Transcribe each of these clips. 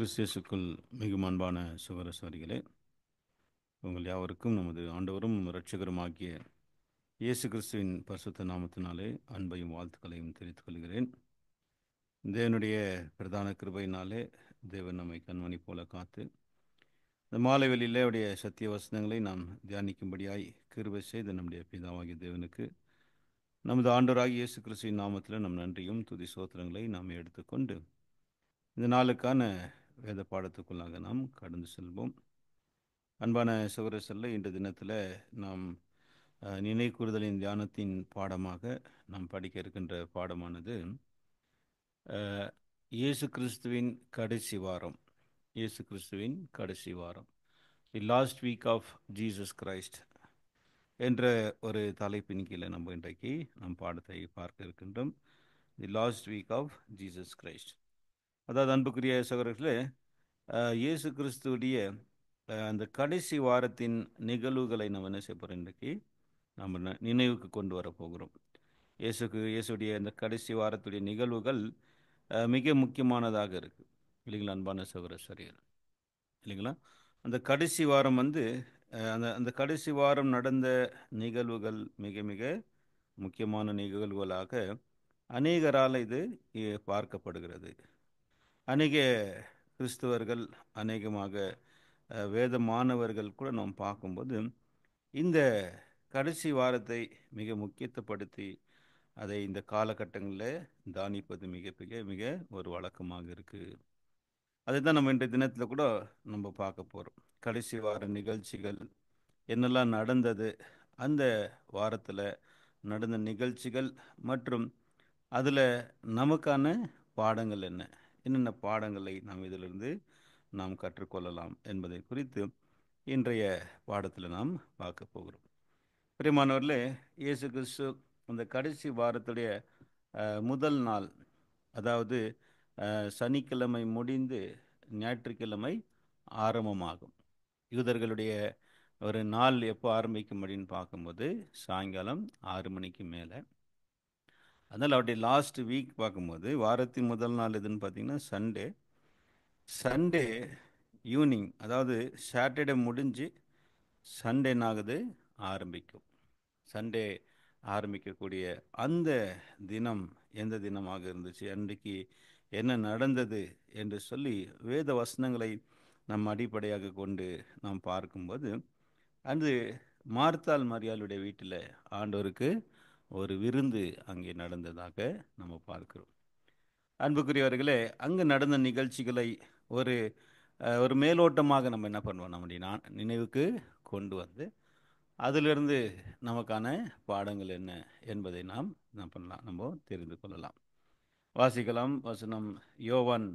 கிறிஸ்தியசுக்குள் மிகவும் அன்பான சகோதர சகோதரிகளே, உங்கள் யாவருக்கும் நமது ஆண்டவரும் இரட்சகருமாகிய இயேசு கிறிஸ்துவின் பரிசுத்த நாமத்தினாலே அன்பையும் வாழ்த்துக்களையும் தெரிவித்துக் கொள்கிறேன். தேவனுடைய பிரதான கிருபையினாலே தேவன் நம்மை கண்மணி போல காத்து இந்த மாலை வெளியிலே அவருடைய சத்திய வசனங்களை நாம் தியானிக்கும்படியாய் கிருபை செய்த நம்முடைய பிதாவாகிய தேவனுக்கு நமது ஆண்டவராகிய இயேசு கிறிஸ்துவின் நாமத்தில் நம் நன்றியும் துதி சோத்திரங்களை நாம் எடுத்துக்கொண்டு இந்த நாளுக்கான வேத பாடத்துக்குள்ளாக நாம் கடந்து செல்வோம். அன்பான சகோதர இன்று தினத்தில் நாம் நினைவு கூறுதலின் தியானத்தின் பாடமாக நாம் படிக்க இருக்கின்ற பாடமானது இயேசு கிறிஸ்துவின் கடைசி வாரம். இயேசு கிறிஸ்துவின் கடைசி வாரம், the last week of Jesus Christ என்ற ஒரு தலைப்பின் கீழே நம்ம இன்றைக்கு நம் பாடத்தை பார்க்க இருக்கின்றோம். The last week of Jesus Christ, அதாவது அன்புக்குரிய சகோதரர்களே, இயேசு கிறிஸ்துவுடைய அந்த கடைசி வாரத்தின் நிகழ்வுகளை நம்ம என்ன செய்ய போகிறோம், இன்றைக்கு நம்ம நினைவுக்கு கொண்டு வர போகிறோம். இயேசுடைய அந்த கடைசி வாரத்துடைய நிகழ்வுகள் மிக முக்கியமானதாக இருக்குது இல்லைங்களா அன்பான சகோதரர்கள், இல்லைங்களா? அந்த கடைசி வாரம் அந்த அந்த கடைசி வாரம் நடந்த நிகழ்வுகள் மிக மிக முக்கியமான நிகழ்வுகளாக அநேகரால் இது பார்க்கப்படுகிறது. அநேக கிறிஸ்தவர்கள், அநேகமாக வேத மாணவர்கள் கூட நாம் பார்க்கும்போது இந்த கடைசி வாரத்தை மிக முக்கியத்துவப்படுத்தி அதை இந்த காலகட்டங்களில் தானிப்பது மிக மிக மிக ஒரு வழக்கமாக இருக்குது. அதை தான் நம்ம இன்றைய தினத்தில் கூட நம்ம பார்க்க போகிறோம். கடைசி வார நிகழ்ச்சிகள் என்னெல்லாம் நடந்தது, அந்த வாரத்தில் நடந்த நிகழ்ச்சிகள் மற்றும் அதில் நமக்கான பாடங்கள் என்னென்ன பாடங்களை நாம் இதிலிருந்து நாம் கற்றுக்கொள்ளலாம் என்பதை குறித்து இன்றைய பாடத்தில் நாம் பார்க்க போகிறோம். பிரியமானவர்களே, இயேசு கிறிஸ்து அந்த கடைசி வாரத்துடைய முதல் நாள், அதாவது சனிக்கிழமை முடிந்து ஞாயிற்றுக்கிழமை ஆரம்பமாகும். யூதர்களுடைய ஒரு நாள் எப்போ ஆரம்பிக்கும் அப்படின்னு பார்க்கும்போது சாயங்காலம் 6 மணிக்கு மேலே. அதனால் அவருடைய லாஸ்ட் வீக் பார்க்கும்போது வாரத்தின் முதல் நாள் எதுன்னு பார்த்தீங்கன்னா சண்டே ஈவினிங், அதாவது சாட்டர்டே முடிஞ்சு சண்டே ஆகுது ஆரம்பிக்கும். சண்டே ஆரம்பிக்கக்கூடிய அந்த தினம் எந்த தினமாக இருந்துச்சு, அன்றைக்கு என்ன நடந்தது என்று சொல்லி வேத வசனங்களை நம் அடிப்படையாக கொண்டு நாம் பார்க்கும்போது அது மார்த்தாள் மரியாளுடைய வீட்டில் ஆண்டவருக்கு ஒரு விருந்து அங்கே நடந்ததாக நம்ம பார்க்கிறோம். அன்புக்குரியவர்களே, அங்கு நடந்த நிகழ்ச்சிகளை ஒரு மேலோட்டமாக நம்ம என்ன பண்ணுவோம், நம்முடைய நினைவுக்கு கொண்டு வந்து அதிலிருந்து நமக்கான பாடங்கள் என்ன என்பதை நாம் பண்ணலாம், நம்ம தெரிந்து கொள்ளலாம். வாசிக்கலாம். வசனம் யோவான்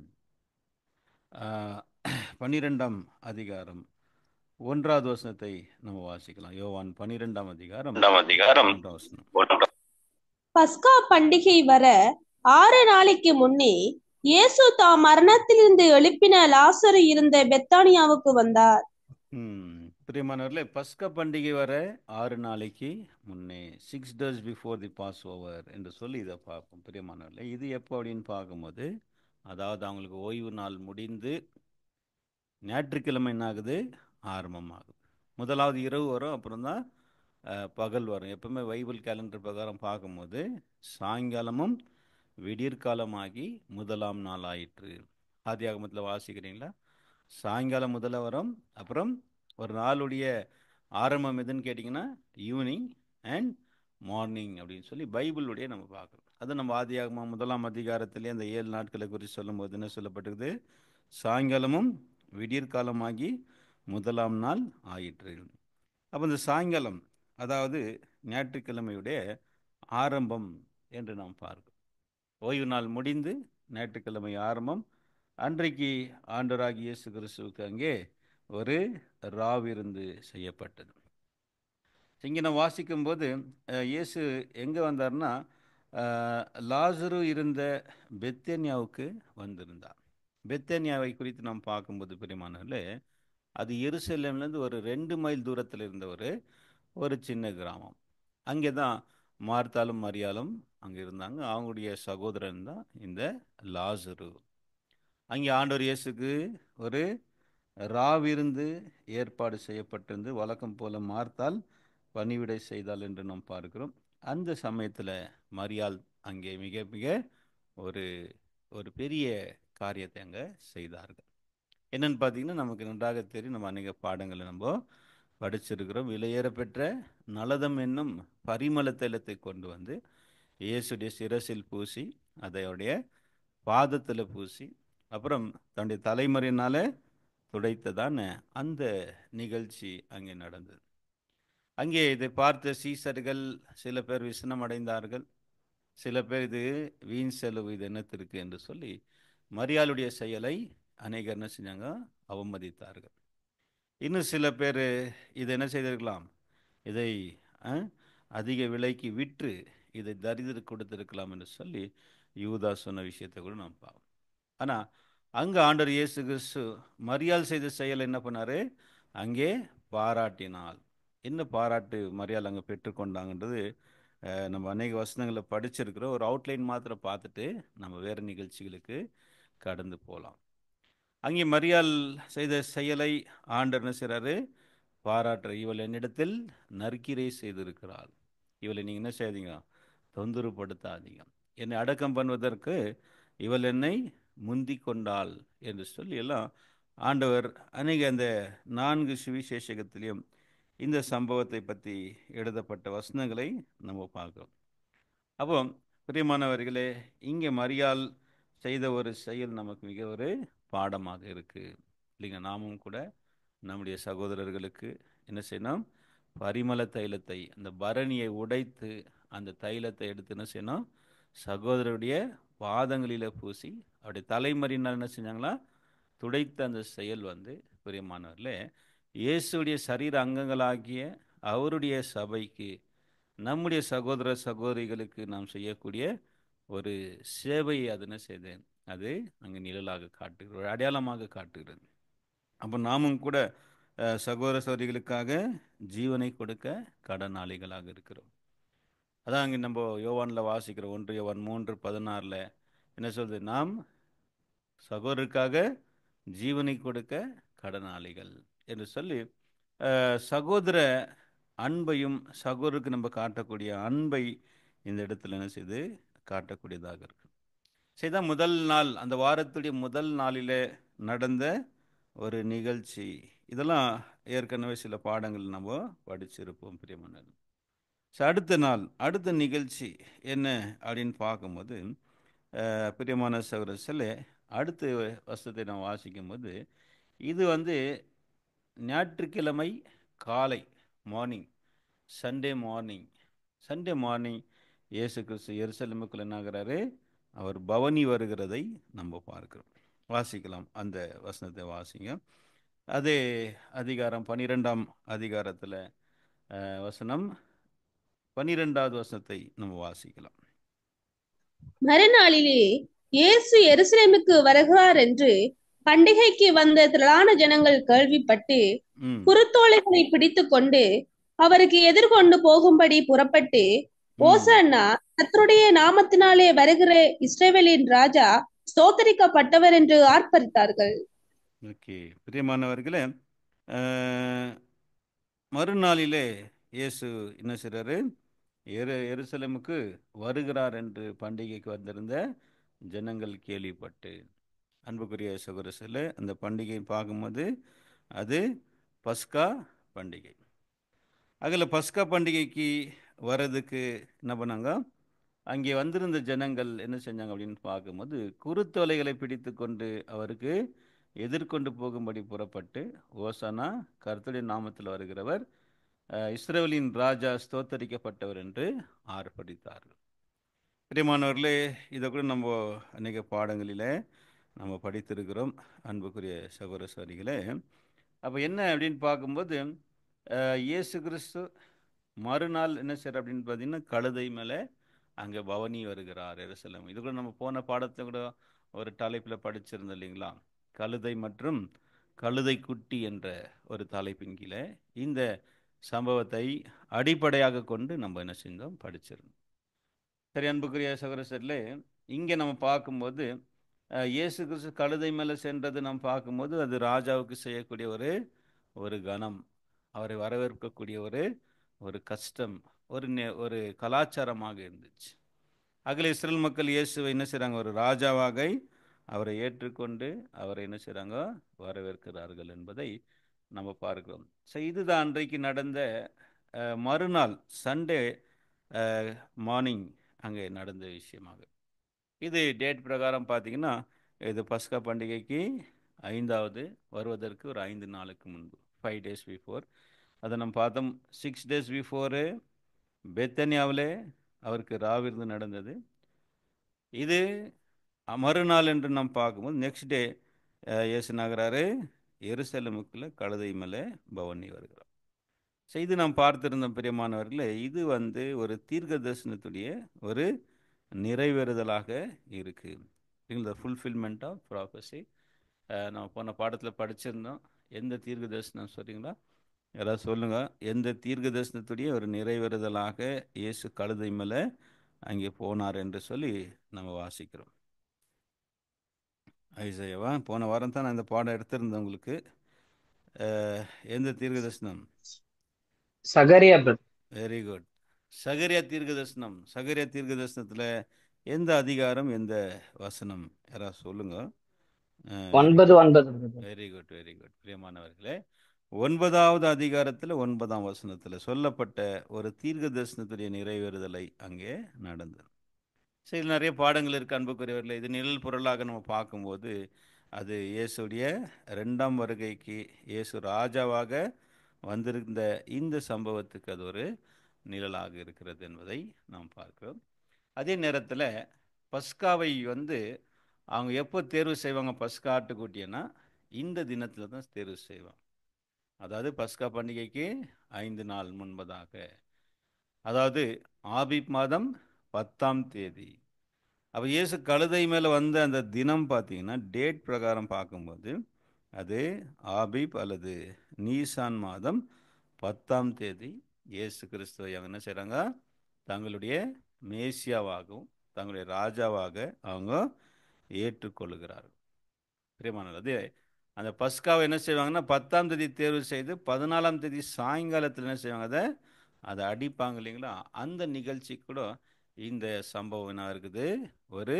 12ஆம் அதிகாரம் 1வது வசனத்தை நம்ம வாசிக்கலாம். யோவான் 12ஆம் அதிகாரம் 1ஆம் வசனம். பஸ்கா பண்டிகை வர 6 நாளைக்கு முன்னே இயேசு தாம் மரணத்திலிருந்து எழுப்பின லாசரு இருந்த பெத்தானியாவுக்கு வந்தார். பிரியமானவர்களே, பஸ்கா பண்டிகை வர 6 நாளைக்கு முன்னே, 6 days before the passover என்று சொல்லி இதை பார்ப்போம். பிரியமானவர்களே, இது எப்போ அப்படின்னு பார்க்கும்போது, அதாவது அவங்களுக்கு ஓய்வு நாள் முடிந்து ஞாயிற்றுக்கிழமை என்ன ஆகுது, ஆரம்பமாகுது. முதலாவது இரவு வரும், அப்புறம் தான் பகல் வரும். எப்பவுமே பைபிள் கேலண்டர் பிரகாரம் பார்க்கும்போது சாயங்காலமும் விடியற்காலமாகி முதலாம் நாள் ஆயிற்று. ஆதியாகமத்தில் வாசிக்கிறீங்களா? சாயங்காலம் முதல்ல வரும், அப்புறம் ஒரு நாளுடைய ஆரம்பம் எதுன்னு கேட்டிங்கன்னா ஈவினிங் அண்ட் மார்னிங் அப்படின்னு சொல்லி பைபிளுடைய நம்ம பார்க்குறோம். அது நம்ம ஆதியாகமம் 1ஆம் அதிகாரத்திலே அந்த 7 நாட்களை குறித்து சொல்லும்போது என்ன சொல்லப்பட்டிருக்குது, சாயங்காலமும் விடியற்காலமாகி முதலாம் நாள் ஆயிற்று. அப்போ இந்த சாயங்காலம், அதாவது ஞாயிற்றுக்கிழமையுடைய ஆரம்பம் என்று நாம் பார்க்கிறோம். ஓய்வு நாள் முடிந்து ஞாயிற்றுக்கிழமை ஆரம்பம். அன்றைக்கு ஆண்டவராகிய இயேசு கிறிஸ்துவுக்கு அங்கே ஒரு ராவிருந்து செய்யப்பட்டது. இங்கே நான் வாசிக்கும்போது இயேசு எங்கே வந்தார்னா, லாசரு இருந்த பெத்தேனியாவுக்கு வந்திருந்தார். பெத்தேனியாவை குறித்து நாம் பார்க்கும்போது பிரியமானவர்களே, அது எருசலேம்லேருந்து ஒரு 2 மைல் தூரத்தில் இருந்த ஒரு சின்ன கிராமம். அங்கே தான் மார்த்தாலும் மரியாளும் அங்கே இருந்தாங்க. அவங்களுடைய சகோதரன் தான் இந்த லாசரு. அங்கே ஆண்டவர் இயேசுக்கு ஒரு ராவிருந்து ஏற்பாடு செய்யப்பட்டிருந்து வழக்கம் போல மார்த்தால் பணிவிடை செய்தாள் என்று நாம் பார்க்கிறோம். அந்த சமயத்தில் மரியாள் அங்கே மிக மிக ஒரு ஒரு பெரிய காரியத்தை அங்கே செய்தார்கள். என்னன்னு பார்த்தீங்கன்னா, நமக்கு நன்றாக தெரியும். நம்ம அநேக பாடங்களை நம்ம படிச்சிருக்கிறோம். விலையேற பெற்ற நலதம் என்னும் பரிமள தைலத்தை கொண்டு வந்து இயேசுடைய சிரசில் பூசி, அதையுடைய பாதத்தில் பூசி, அப்புறம் தன்னுடைய தலைமுறையினால துடைத்ததான அந்த நிகழ்ச்சி அங்கே நடந்தது. அங்கே இதை பார்த்த சீசர்கள் சில பேர் விசனம் அடைந்தார்கள். சில பேர் இது வீண் செலவு, இது என்னத்திற்கு என்று சொல்லி மரியாளுடைய செயலை அநேகர் என்ன செஞ்சாங்க, அவமதித்தார்கள். இன்னும் சில பேர் இதை என்ன செய்திருக்கலாம், இதை அதிக விலைக்கு விற்று இதை தரித்திற்கு கொடுத்திருக்கலாம் என்று சொல்லி யூதா சொன்ன விஷயத்தை கூட நாம் பார்ப்போம். ஆனால் அங்கே ஆண்டவர் இயேசு கிறிஸ்து மரியாள் செய்த செயல் என்ன பண்ணாரு, அங்கே பாராட்டினாள். என்ன பாராட்டு மரியாள் அங்கே பெற்றுக்கொண்டாங்கன்றது நம்ம அநேக வசனங்களை படிச்சிருக்கிறோம். ஒரு அவுட்லைன் மாத்திரம் பார்த்துட்டு நம்ம வேறு நிகழ்ச்சிகளுக்கு கடந்து போகலாம். அங்கே மரியாள் செய்த செயலை ஆண்டவர் என்ன செய்கிறாரு, பாராட்டுற. இவள் என்னிடத்தில் நற்கிரை செய்திருக்கிறாள், இவளை நீங்கள் என்ன செய்யாதீங்க, தொந்தரவுப்படுத்தாதீங்க, என்னை அடக்கம் பண்ணுவதற்கு இவள் என்னை முந்தி கொண்டாள் என்று சொல்லி எல்லாம் ஆண்டவர் அநேக அந்த 4 சுவிசேஷகத்திலையும் இந்த சம்பவத்தை பற்றி எழுதப்பட்ட வசனங்களை நம்ம பார்க்கிறோம். அப்போ பிரியமானவர்களே, இங்கே மரியாள் செய்த ஒரு செயல் நமக்கு மிக ஒரு பாடமாக இருக்கு இல்லைங்க. நாமும் கூட நம்முடைய சகோதரர்களுக்கு என்ன செய்யணும், பரிமள தைலத்தை, அந்த பரணியை உடைத்து அந்த தைலத்தை எடுத்து என்ன செய்யணும், சகோதரருடைய பாதங்களில் பூசி அவருடைய தலைமறையினால் என்ன செஞ்சாங்களா, துடைத்த அந்த செயல் பிரியமானவர்களே, இயேசுடைய சரீர அங்கங்களாகிய அவருடைய சபைக்கு, நம்முடைய சகோதர சகோதரிகளுக்கு நாம் செய்யக்கூடிய ஒரு சேவையை அது என்ன செய்தேன், அது அங்கே நிழலாக காட்டுகிறது, ஒரு அடையாளமாக காட்டுகிறது. அப்போ நாமும் கூட சகோதர சகோதரிகளுக்காக ஜீவனை கொடுக்க கடனாளிகளாக இருக்கிறோம். அதான் அங்கே நம்ம யோவானில் வாசிக்கிறோம். 1 யோவான் 3:16 என்ன சொல்றது, நாம் சகோதரருக்காக ஜீவனை கொடுக்க கடனாளிகள் என்று சொல்லி சகோதர அன்பையும் சகோதரருக்கு நம்ம காட்டக்கூடிய அன்பை இந்த இடத்துல என்ன செய்து காட்டக்கூடியதாக இருக்கு. சரிதான், முதல் நாள், அந்த வாரத்துடைய முதல் நாளில் நடந்த ஒரு நிகழ்ச்சி. இதெல்லாம் ஏற்கனவே சில பாடங்கள் நம்ம படிச்சிருப்போம் பிரியமானவர்களே. அடுத்த நாள் அடுத்த நிகழ்ச்சி என்ன அப்படின்னு பார்க்கும்போது பிரியமான சகோதரர்களே, அடுத்த வசனத்தை நாம் வாசிக்கும் போது இது ஞாயிற்றுக்கிழமை காலை மார்னிங், சண்டே மார்னிங் இயேசு கிறிஸ்து எருசலேமுக்குள் என்னாகிறாரு, அவர் பவனி வருகிறதை நம்ம பார்க்கிறோம். வாசிக்கலாம், அந்த வசனத்தை வாசிங்க. அதே அதிகாரம் 12ஆம் அதிகாரத்தில் வசனம் 12வது வசனத்தை நம்ம வாசிக்கலாம். மறுநாளிலே இயேசு எருசலேமுக்கு வருகிறார் என்று பண்டிகைக்கு வந்த திரளான ஜனங்கள் கேள்விப்பட்டு குருத்தோலைகளை பிடித்துக் கொண்டு அவருக்கு எதிர்கொண்டு போகும்படி புறப்பட்டு, ஓசன்னா, கர்த்தருடைய நாமத்தினாலே வருகிற இஸ்ரவேலின் ராஜா ஸ்தோத்தரிக்கப்பட்டவர் என்று ஆர்ப்பரித்தார்கள். ஓகே, பிரியமானவர்களே, மறுநாளிலே இயேசு என்ன செய்றாரு, எருசலேமுக்கு வருகிறார் என்று பண்டிகைக்கு வந்திருந்த ஜனங்கள் கேள்விப்பட்டு, அன்புக்குரிய சகோதரர்களே, அந்த பண்டிகை பார்க்கும்போது அது பஸ்கா பண்டிகை. அதில் பஸ்கா பண்டிகைக்கு வர்றதுக்கு என்ன பண்ணாங்க, அங்கே வந்திருந்த ஜனங்கள் என்ன செஞ்சாங்க அப்படின்னு பார்க்கும்போது குருத்தோலைகளை பிடித்து கொண்டு அவருக்கு எதிர்கொண்டு போகும்படி புறப்பட்டு, ஓசானா, கர்த்தருடைய நாமத்தில் வருகிறவர், இஸ்ரவேலின் ராஜா ஸ்தோத்தரிக்கப்பட்டவர் என்று ஆர்ப்பரித்தார்கள். பிரியமானவர்களே, இதை கூட நம்ம அநேக பாடங்களில் நம்ம படித்திருக்கிறோம் அன்புக்குரிய சகோதர சகோதரிகளே. அப்போ என்ன அப்படின்னு பார்க்கும்போது இயேசு கிறிஸ்து மறுநாள் என்ன செய்யற அப்படின்னு பார்த்தீங்கன்னா, கழுதை மேலே அங்கே பவனி வருகிறார் எருசலேம். இது கூட நம்ம போன பாடத்தை கூட ஒரு தலைப்பில் படிச்சிருந்தோம் இல்லைங்களா, கழுதை மற்றும் கழுதை குட்டி என்ற ஒரு தலைப்பின் கீழே இந்த சம்பவத்தை அடிப்படையாக கொண்டு நம்ம என்ன செஞ்சோம், படிச்சிருந்தோம். சரி, அன்புக்குரிய சகோதரர்களே, இங்கே நம்ம பார்க்கும்போது இயேசு கிறிஸ்து கழுதை மேலே சென்றது நாம் பார்க்கும்போது அது ராஜாவுக்கு செய்யக்கூடிய ஒரு ஒரு கணம், அவரை வரவேற்கக்கூடிய ஒரு ஒரு கஷ்டம், ஒரு கலாச்சாரமாக இருந்துச்சு. அகில இஸ்ரேல் மக்கள் இயேசுவை என்ன செய்கிறாங்க, ஒரு ராஜாவாக அவரை ஏற்றுக்கொண்டு அவரை என்ன செய்கிறாங்க, வரவேற்கிறார்கள் என்பதை நம்ம பார்க்கிறோம். ஸோ இதுதான் அன்றைக்கு நடந்த மறுநாள் சண்டே மார்னிங் அங்கே நடந்த விஷயமாக. இது டேட் பிரகாரம் பார்த்தீங்கன்னா இது பஸ்கா பண்டிகைக்கு 5வது வருவதற்கு ஒரு 5 நாளுக்கு முன்பு, 5 days பிஃபோர். அதை நம்ம பார்த்தோம். 6 days பிஃபோரு பெத்தனியாவிலே அவருக்கு ராவிருந்து நடந்தது. இது மறுநாள் என்று நாம் பார்க்கும்போது நெக்ஸ்ட் டே இயேசு நகராரு எருசலேமுக்குள்ள கழுதை மேலே பவனி வருகிறார். ஸோ இது நாம் பார்த்திருந்த பிரியமானவர்களே, இது ஒரு தீர்க்க தரிசனத்துடைய ஒரு நிறைவேறுதலாக இருக்கு. The fulfilment of prophecy. நம்ம போன பாடத்தில் படிச்சிருந்தோம். எந்த தீர்க்க தரிசனம் சொல்றீங்களா? யாராவது சொல்லுங்க. எந்த தீர்க்க தரிசனத்துடைய ஒரு நிறைவேறுதலாக இயேசு கழுதை மேலே அங்கே போனார் என்று சொல்லி நம்ம வாசிக்கிறோம். ஐசையாவா? போன வாரம் தான் நான் இந்த பாடம் எடுத்திருந்தேன் உங்களுக்கு. எந்த தீர்க்க தரிசனம்? சகரியா. Very good. சகரியா தீர்க்க தரிசனம். சகரியா தீர்க்க தரிசனத்தில் எந்த அதிகாரம், எந்த வசனம்? யாராவது சொல்லுங்க. 9:9. Very good, very good. பிரியமானவர்களே, 9வது அதிகாரத்தில் 9ஆம் வசனத்தில் சொல்லப்பட்ட ஒரு தீர்க்க தரிசனத்துடைய நிறைவேறுதலை அங்கே நடந்தது. சரி, நிறைய பாடங்கள் இருக்கு அன்புக்குரியவர்களே. இது நிழல் பொருளாக நம்ம பார்க்கும்போது அது இயேசுடைய 2ஆம் வருகைக்கு இயேசு ராஜாவாக வந்திருந்த இந்த சம்பவத்துக்கு அது ஒரு நிழலாக இருக்கிறது என்பதை நாம் பார்க்கிறோம். அதே நேரத்தில் பஸ்காவை அவங்க எப்போ தேர்வு செய்வாங்க? பஸ்கா ஆட்டுக்குட்டியன்னா இந்த தினத்தில் தான் தேர்வு செய்வாங்க. அதாவது பஸ்கா பண்டிகைக்கு 5 நாள் முன்பதாக, அதாவது ஆபீப் மாதம் 10ஆம் தேதி. அப்போ இயேசு கழுதை மேலே வந்த அந்த தினம் பார்த்தீங்கன்னா டேட் பிரகாரம் பார்க்கும்போது அது ஆபீப் அல்லது நீசான் மாதம் 10ஆம் தேதி இயேசு கிறிஸ்துவை அவங்க என்ன செய்கிறாங்க, தங்களுடைய மேசியாவாகவும் தங்களுடைய ராஜாவாக அவங்க ஏற்றுக்கொள்கிறார்கள். பிரியமானது, அது அந்த பஸ்காவை என்ன செய்வாங்கன்னா 10ஆம் தேதி தேர்வு செய்து 14ஆம் தேதி சாயங்காலத்தில் என்ன செய்வாங்க, அதை அடிப்பாங்க இல்லைங்களா? அந்த நிகழ்ச்சி கூட இந்த சம்பவம் என்ன இருக்குது, ஒரு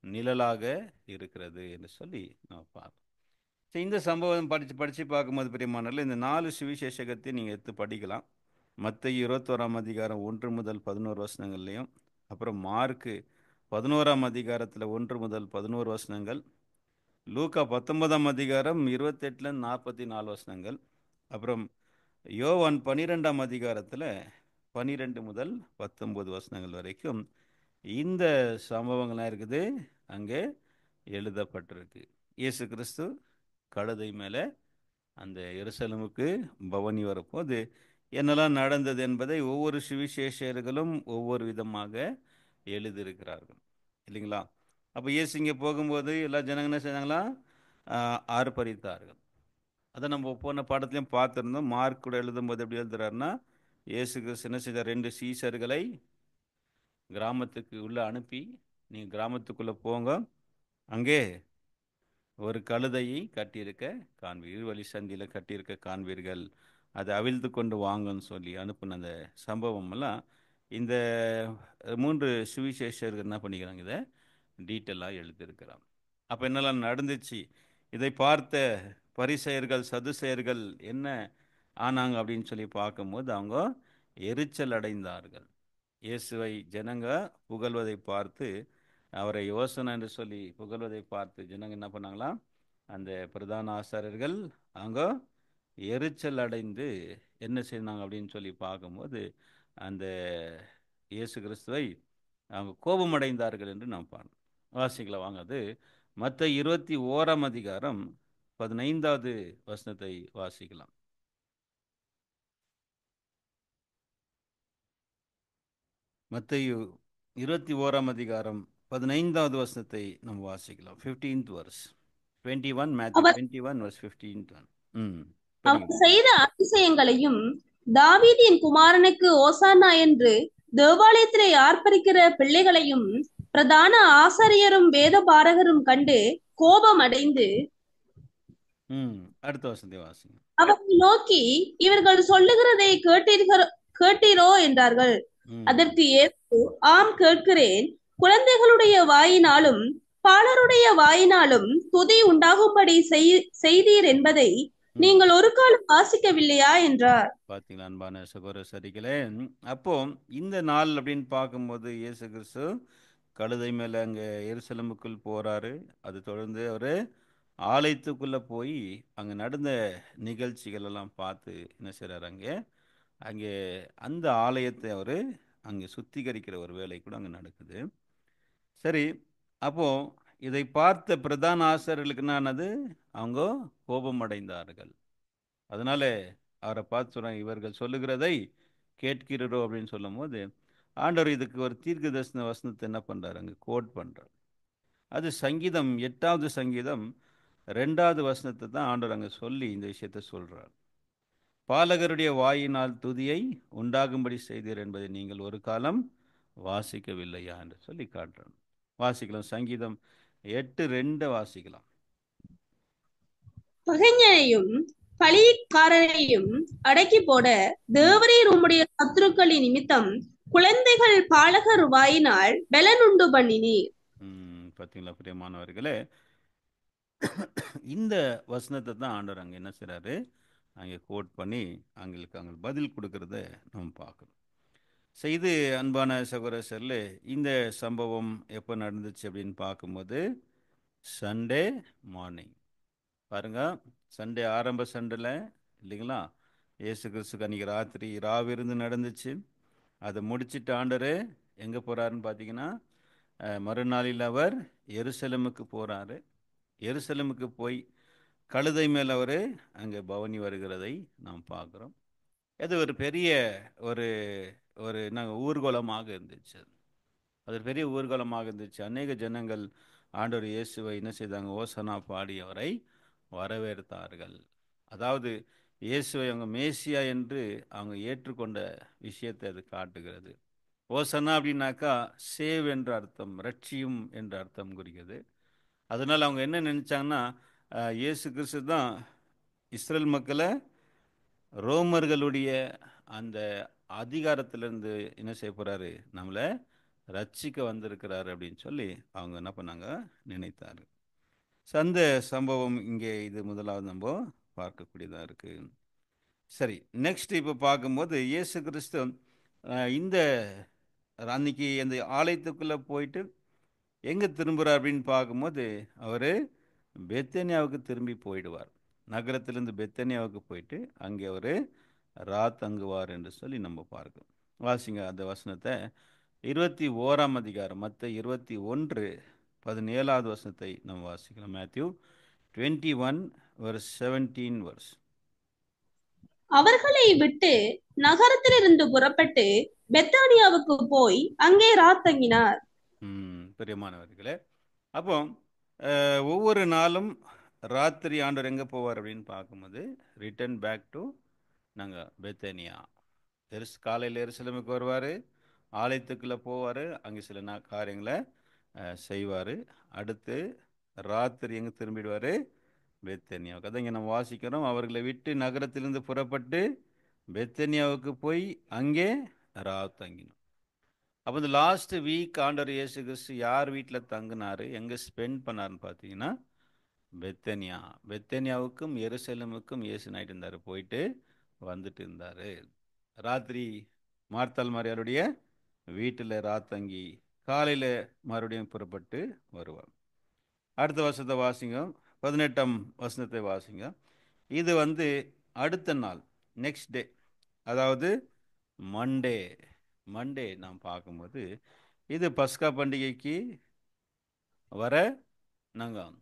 நிழலாக இருக்கிறது என்று சொல்லி நம்ம பார்ப்போம். இந்த சம்பவம் படித்து பார்க்கும்போது பிரியமானவர்களே, இந்த 4 சுவிசேஷகத்தை நீங்கள் எடுத்து படிக்கலாம். மத்தேயு 21ஆம் அதிகாரம் 1 முதல் 11 வசனங்கள்லையும், அப்புறம் மார்க்கு 11ஆம் அதிகாரத்தில் 1 முதல் 11 வசனங்கள், லூக்கா 19ஆம் அதிகாரம் 28 44 வசனங்கள், அப்புறம் யோவான் 12ஆம் அதிகாரத்தில் 12 முதல் 19 வசனங்கள் வரைக்கும் இந்த சம்பவங்கள்லாம் இருக்குது அங்கே எழுதப்பட்டிருக்கு. இயேசு கிறிஸ்து கழுதை மேலே அந்த எருசலேமுக்கு பவனி வரப்போது என்னெல்லாம் நடந்தது என்பதை ஒவ்வொரு சுவிசேஷர்களும் ஒவ்வொரு விதமாக எழுதியிருக்கிறார்கள் இல்லைங்களா? அப்போ இயேசு இங்கே போகும்போது எல்லா ஜனங்க என்ன செஞ்சாங்களா, ஆர்ப்பரித்தார்கள். அதை நம்ம போன பாடத்துலையும் பார்த்துருந்தோம். மார்க் கூட எழுதும்போது எப்படி எழுதுறாருன்னா, இயேசு கிறிஸ்து என்ன செய்தார், 2 சீஷர்களை கிராமத்துக்கு உள்ளே அனுப்பி, நீங்கள் கிராமத்துக்குள்ளே போங்க, அங்கே ஒரு கழுதையை கட்டியிருக்க காண்பீர்கள், இருவழி சந்தியில் கட்டியிருக்க காண்பீர்கள், அதை அவிழ்த்து கொண்டு வாங்கன்னு சொல்லி அனுப்பின அந்த சம்பவம் எல்லாம் இந்த 3 சுவிசேஷர்கள் என்ன பண்ணிக்கிறாங்க, இதை டீட்டெயிலாக எழுதியிருக்கிறாங்க. அப்போ என்னெல்லாம் நடந்துச்சு, இதை பார்த்த பரிசேயர்கள் சதுசேயர்கள் என்ன ஆனாங்க அப்படின்னு சொல்லி பார்க்கும்போது அவங்க எரிச்சல் அடைந்தார்கள். இயேசுவை ஜனங்க புகழ்வதை பார்த்து, அவரை யோசனை என்று சொல்லி புகழ்வதை பார்த்து ஜனங்க என்ன பண்ணாங்களா, அந்த பிரதான ஆசாரியர்கள் அவங்க எரிச்சல் அடைந்து என்ன செய்தாங்க அப்படின்னு சொல்லி பார்க்கும்போது அந்த இயேசு கிறிஸ்துவை அவங்க கோபம் அடைந்தார்கள் என்று நாம் பார்க்கணும். வாசிக்கலாம் வாங்க. அது மத்தேயு 21ஆம் அதிகாரம் 15வது வசனத்தை வாசிக்கலாம். மத்தேயு 21ஆம் அதிகாரம் 15வது வசனத்தை நம்ம வாசிக்கலாம். 15th verse. 21 Matthew 21 verse 15. அவர் செய்த அதிசயங்களையும் தாவீதின் குமாரனுக்கு ஓசானா என்று தேவாலயத்திலே ஆர்ப்பரிக்கிற பிள்ளைகளையும் பிரதான ஆசாரியரும் வேதபாரகரும் கண்டு கோபம் அடைந்து அடுத்த வசனத்தை வாசிங்க. அவரை நோக்கி, இவர்கள் சொல்லுகிறதை கேட்டீரோ என்றார்கள். அதற்கு இயேசு, ஆம் கேட்கிறேன். குழந்தைகளுடைய வாயினாலும் பாலருடைய வாயினாலும் துதி உண்டாகும்படி செய்தீர் என்பதை நீங்கள் ஒரு காலம் வாசிக்கவில்லையா என்றார். பாத்தீங்களா அன்பான சகோதர சரிகளே, அப்போ இந்த நாள் அப்படின்னு பார்க்கும்போது இயேசு கிறிஸ்து கழுதை மேல அங்க எருசலேமுக்குள் போறாரு. அது தொடர்ந்து அவரு ஆலயத்துக்குள்ள போய் அங்க நடந்த நிகழ்ச்சிகள் எல்லாம் பார்த்து என்ன செய்றாரு, அங்கே அந்த ஆலயத்தை அவரு அங்கே சுத்திகரிக்கிற ஒரு வேலை கூட அங்கே நடக்குது. சரி, அப்போ இதை பார்த்த பிரதான ஆசிரியர்களுக்கு என்னானது, அவங்க கோபம் அடைந்தார்கள். அதனால அவரை பார்த்து சொல்றாங்க, இவர்கள் சொல்லுகிறதை கேட்கிறோ அப்படின்னு சொல்லும் போது ஆண்டவர் இதுக்கு ஒரு தீர்க்க தரிசன வசனத்தை என்ன பண்றாரு, அங்கே கோட் பண்றார். அது சங்கீதம் 8வது சங்கீதம் 2வது வசனத்தை தான் ஆண்டவர் அங்கே சொல்லி இந்த விஷயத்தை சொல்றார். பாலகருடைய வாயினால் துதியை உண்டாகும்படி செய்தீர் என்பதை நீங்கள் ஒரு காலம் வாசிக்கவில்லையா என்று சொல்லி காட்டுறான். வாசிக்கலாம், சங்கீதம் 8:2 வாசிக்கலாம். பகைஞனையும் பழிக்காரரையும் அடக்கி போட தேவரீர் உம்முடைய சத்துருக்களின் நிமித்தம் குழந்தைகள் பாலகர் வாயினால் பலனுண்டு பண்ணினீர். பார்த்தீங்களா பிரியமானவர்களே, இந்த வசனத்தை தான் ஆண்டவர் அங்கே என்ன செய்றாரு, அங்கே கோட் பண்ணி அங்கே பதில் கொடுக்கறத நம்ம பார்க்கணும். செய்து அன்பான சகோதரர்களே, இந்த சம்பவம் எப்போ நடந்துச்சு அப்படின்னு பார்க்கும்போது சண்டே மார்னிங் பாருங்க. சண்டே ஆரம்ப சண்டையில் இல்லைங்களா, இயேசு கிறிஸ்துக்கு அன்றைக்கி ராத்திரி ராவிருந்து நடந்துச்சு. அதை முடிச்சுட்டு ஆண்டவர் எங்கே போகிறாருன்னு பார்த்தீங்கன்னா, மறுநாளில் அவர் எருசலேமுக்கு போகிறாரு. எருசலேமுக்கு போய் கழுதை மேல் அவர் அங்கே பவனி வருகிறதை நாம் பார்க்குறோம். அது ஒரு பெரிய ஒரு ஒரு நாங்கள் ஊர்வலமாக இருந்துச்சு. அது பெரிய ஊர்வலமாக இருந்துச்சு. அநேக ஜனங்கள் ஆண்டவர் இயேசுவை என்ன செய்தாங்க, ஓசனா பாடி அவரை வரவேற்றார்கள். அதாவது இயேசுவை அவங்க மேசியா என்று அவங்க ஏற்றுக்கொண்ட விஷயத்தை அது காட்டுகிறது. ஓசனா அப்படின்னாக்கா சேவ் என்ற அர்த்தம், ரட்சியும் என்ற அர்த்தம் குறிக்கிறது. அதனால் அவங்க என்ன நினச்சாங்கன்னா, இயேசு கிறிஸ்து தான் இஸ்ரேல் மக்களை ரோமர்களுடைய அந்த அதிகாரத்திலிருந்து என்ன செய்ய போகிறாரு, நம்மளை ரட்சிக்க வந்திருக்கிறாரு அப்படின்னு சொல்லி அவங்க என்ன பண்ணாங்க, நினைத்தாரு. அந்த சம்பவம் இங்கே இது முதலாவது நம்ம பார்க்கக்கூடியதாக இருக்குது. சரி, நெக்ஸ்ட் இப்போ பார்க்கும்போது இயேசு கிறிஸ்து இந்த அன்னைக்கு அந்த ஆலயத்துக்குள்ளே போயிட்டு எங்கே திரும்புகிறார் அப்படின்னு பார்க்கும்போது அவர் பெத்தனியாவுக்கு திரும்பி போயிடுவார். நகரத்திலிருந்து பெத்தனியாவுக்கு போயிட்டு அங்கே அவர் தங்குவார் என்று சொல்லி நம்ம பார்க்கணும். வாசிங்க அந்த வசனத்தை, 21ஆம் அதிகாரம் மத்த 21:17 வசனத்தை நம்ம வாசிக்கலாம். மேத்யூ 21:17. அவர்களை விட்டு நகரத்திலிருந்து புறப்பட்டு பெத்தானியாவுக்கு போய் அங்கே தங்கினார். பிரியமானவர்களே, அப்போ ஒவ்வொரு நாளும் ராத்திரி ஆண்டவர் எங்கே போவார் அப்படின்னு பார்க்கும்போது ரிட்டர்ன் பேக் டு நாங்கள் பெத்தனியா. காலையில் எருசலேமுக்கு வருவார், ஆலயத்துக்குள்ளே போவார், அங்கே சில காரியங்களை செய்வார். அடுத்து ராத்திரி எங்கே திரும்பிடுவார், பெத்தனியாவுக்கு. அதை இங்கே நம்ம வாசிக்கிறோம். அவர்களை விட்டு நகரத்திலிருந்து புறப்பட்டு பெத்தனியாவுக்கு போய் அங்கே தங்கினோம். அப்போ இந்த லாஸ்ட் வீக் ஆண்டவர் இயேசு கிறிஸ்து யார் வீட்டில் தங்கினார், எங்கே ஸ்பெண்ட் பண்ணார்னு பார்த்தீங்கன்னா பெத்தனியா. பெத்தனியாவுக்கும் எருசலேமுக்கும் இயேசு நைட்டு இருந்தார், போயிட்டு வந்துட்டு இருந்தார். ராத்திரி மார்த்தாள் மாரியாருடைய வீட்டில் தங்கி காலையில் மறுபடியும் புறப்பட்டு வருவார். அடுத்த வசனத்தை வாசிங்க, 18ஆம் வசனத்தை வாசிங்க. இது அடுத்த நாள், நெக்ஸ்ட் டே, அதாவது மண்டே நாம் பார்க்கும்போது இது பஸ்கா பண்டிகைக்கு வர நாங்கள்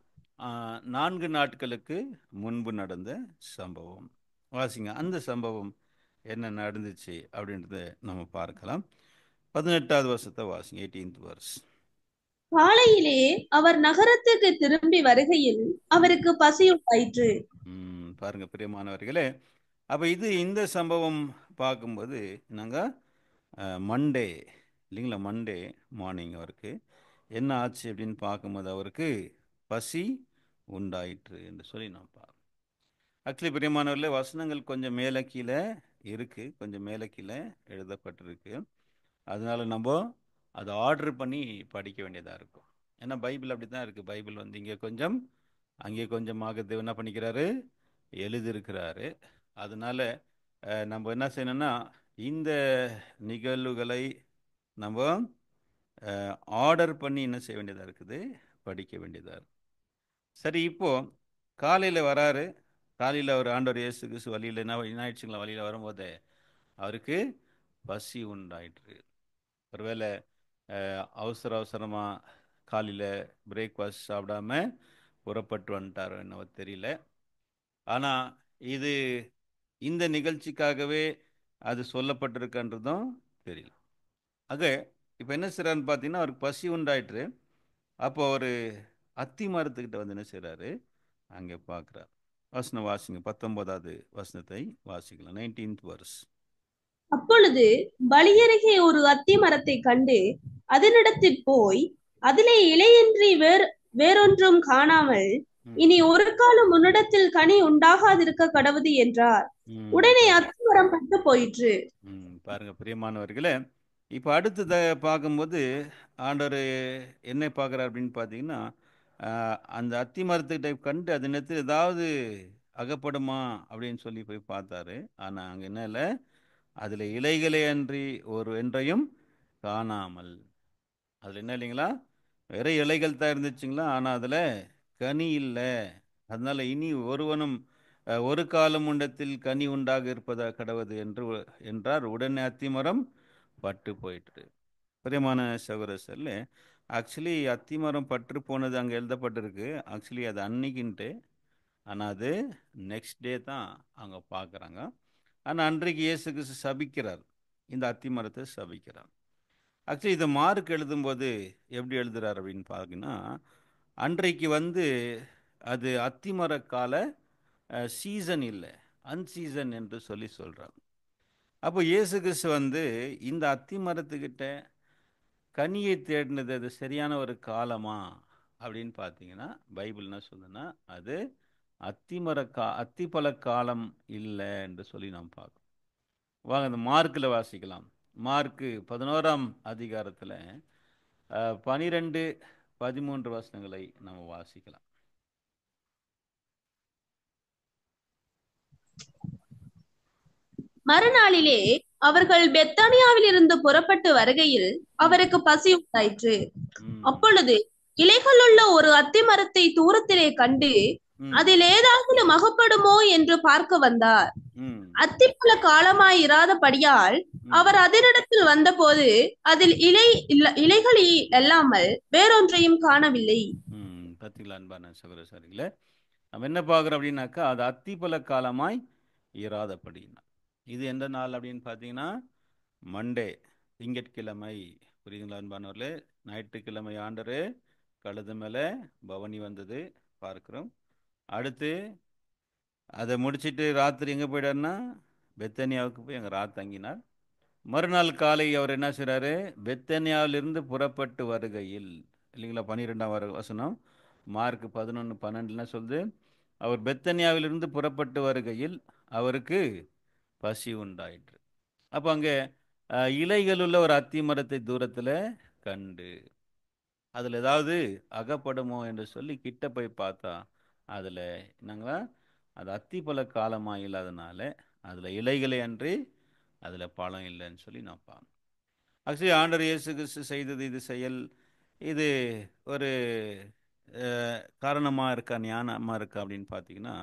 4 நாட்களுக்கு முன்பு நடந்த சம்பவம். வாசிங்க, அந்த சம்பவம் என்ன நடந்துச்சு அப்படின்றத நம்ம பார்க்கலாம். 18வது வசனத்தை வாசிங்க, 18th verse. காலையிலே அவர் நகரத்துக்கு திரும்பி வருகையில் அவருக்கு பசி உண்டாயிற்று. பாருங்க பிரியமானவர்களே, அப்போ இந்த சம்பவம் பார்க்கும்போது நாங்கள் மண்டே இல்லைங்களா, மண்டே மார்னிங் அவருக்கு என்ன ஆச்சு அப்படின்னு பார்க்கும்போது அவருக்கு பசி உண்டாயிற்று என்று சொல்லி நாம் பார்க்கணும். ஆக்சுவலி பிரியமானவர்களே, வசனங்கள் கொஞ்சம் மேலே கீழே இருக்குது, கொஞ்சம் மேலே கீழே எழுதப்பட்டிருக்கு. அதனால நம்ம அதை ஆர்டர் பண்ணி படிக்க வேண்டியதாக இருக்கும். ஏன்னா பைபிள் அப்படி தான் இருக்குது. பைபிள் வந்து இங்கே கொஞ்சம் அங்கே கொஞ்சமாக தேவன் என்ன பண்ணிக்கிறாரு, எழுதியிருக்கிறாரு. அதனால நம்ம என்ன செய்யணும்னா இந்த நிகழ்வுகளை நம்ம ஆர்டர் பண்ணி என்ன செய்ய வேண்டியதாக இருக்குது, படிக்க வேண்டியதாக இருக்குது. சரி, இப்போ காலையில் வராரு. காலையில் அவர் ஆண்டவர் இயேசு கிறிஸ்து வழியில் என்ன ஆயிடுச்சுங்களா, வழியில் வரும்போது அவருக்கு பசி உண்டாயிற்று. ஒருவேளை அவசர அவசரமாக காலையில் பிரேக்ஃபாஸ்ட் சாப்பிடாம புறப்பட்டு வந்துட்டாரோ என்னவோ தெரியல. ஆனால் இது இந்த நிகழ்ச்சிக்காகவே அது சொல்லப்பட்டிருக்குன்றதும் தெரியல. ஆக இப்போ என்ன செய்கிறாருன்னு பார்த்தீங்கன்னா, அவருக்கு பசி உண்டாயிற்று. அப்போ அவர் அத்தி மரத்துக்கிட்ட வந்து என்ன செய்கிறாரு, அங்கே பார்க்குறார். வசனம் வாசிங்க, 19வது வசனத்தை வாசிக்கலாம். 19th verse. அப்பொழுது வழியருகே ஒரு அத்தி மரத்தை கண்டு அதனிடத்தில் போய் அதிலே இலையின்றி வேறொன்றும் காணாமல், இனி ஒரு காலம் உன்னிடத்தில் கனி உண்டாகாதிருக்க கடவுது என்றார். உடனே அத்தி மரம் பட்டு போயிற்று. பாருங்க பிரியமானவர்களே, இப்போ அடுத்ததை பார்க்கும்போது ஆண்டவர் என்ன பார்க்குறார் அப்படின்னு பார்த்தீங்கன்னா, அந்த அத்தி மரத்துக்கிட்ட கண்டு அது நேரத்தில் ஏதாவது அகப்படுமா அப்படின்னு சொல்லி போய் பார்த்தாரு. ஆனால் அங்கே என்ன இல்லை, அதில் இலைகளே அன்றி ஒரு என்றையும் காணாமல். அதில் என்ன இல்லைங்களா, வேற இலைகள் தான் இருந்துச்சுங்களா, ஆனால் அதில் கனி இல்லை. அதனால இனி ஒருவனும் ஒரு காலம் உண்டத்தில் கனி உண்டாக இருப்பதா கடவுது என்றார். உடனே அத்திமரம் பட்டு போயிட்டு. பிரியமான சகோதரர்கள, ஆக்சுவலி அத்திமரம் பற்று போனது அங்கே எழுதப்பட்டிருக்கு. ஆக்சுவலி அது அன்னைக்குன்ட்டு, ஆனால் அது நெக்ஸ்ட் டே தான் அங்கே பார்க்குறாங்க. ஆனால் அன்றைக்கு இயேசு கிறிஸ்து சபிக்கிறார், இந்த அத்திமரத்தை சபிக்கிறார். ஆக்சுவலி இதை மார்க் எழுதும்போது எப்படி எழுதுறார் அப்படின்னு பார்த்தீங்கன்னா, அன்றைக்கு வந்து அது அத்திமர கால சீசன் இல்லை, அன்சீசன் என்று சொல்லி சொல்கிறார். அப்போ இயேசு கிறிஸ்து வந்து இந்த அத்தி மரத்துக்கிட்ட கனியை தேடினது அது சரியான ஒரு காலமா அப்படின்னு பார்த்தீங்கன்னா, பைபிள் என்ன சொல்லுதுன்னா அது அத்திப்பழ காலம் இல்லை என்று சொல்லி நாம் பார்க்கணும். வாங்க அந்த மார்க்கில் வாசிக்கலாம். மார்க்கு 11ஆம் அதிகாரத்தில் 12, 13 வசனங்களை நம்ம வாசிக்கலாம். மறுநாளிலே அவர்கள் பெத்தானியாவில் இருந்து புறப்பட்டு வருகையில் அவருக்கு பசி உண்டாயிற்று. அப்பொழுது இலைகளுள்ள ஒரு அத்தி மரத்தை தூரத்திலே கண்டு அதில் ஏதாவது அகப்படுமோ என்று பார்க்க வந்தார். அத்திப்பழ காலமாய் இராதபடியால் அவர் அதனிடத்தில் வந்தபோது அதில் இலைகள் அல்லாமல் வேறொன்றையும் காணவில்லை. பார்த்தீங்களா அன்பான சகோதரர்களே, நம்ம என்ன பார்க்குறோம் அப்படின்னாக்கா, அது அத்திப்பழ காலமாய் இராதபடினா இது எந்த நாள் அப்படின்னு பார்த்தீங்கன்னா, மண்டே, திங்கட்கிழமை. புரியுதுங்களா அன்பானவர்களே? ஞாயிற்றுக்கிழமை ஆண்டரு கழுது மேலே பவனி வந்தது பார்க்குறோம். அடுத்து அதை முடிச்சுட்டு ராத்திரி எங்கே போயிட்டார்னா பெத்தனியாவுக்கு போய் அங்கே தங்கினார். மறுநாள் காலை அவர் என்ன செய்கிறாரு, பெத்தனியாவிலிருந்து புறப்பட்டு வருகையில், இல்லைங்களா, 12ஆம் வசனம் மார்க் 11:12 சொல்லுது, அவர் பெத்தனியாவிலிருந்து புறப்பட்டு வருகையில் அவருக்கு பசி உண்டாயிற்று. அப்போ அங்கே இலைகளுள்ள ஒரு அத்தி மரத்தை தூரத்தில் கண்டு அதில் ஏதாவது அகப்படுமோ என்று சொல்லி கிட்ட போய் பார்த்தா அதில் என்னங்களா, அது அத்திப்பழ காலமாக இல்லாதனால அதில் இலைகளே அன்றி அதில் பழம் இல்லைன்னு சொல்லி நான் பார்ப்பேன். ஆக்சுவலி ஆண்டவர் இயேசு கிறிஸ்து செய்தது இது செயல், இது ஒரு காரணமாக இருக்கா, ஞானமாக இருக்கா அப்படின்னு பார்த்தீங்கன்னா,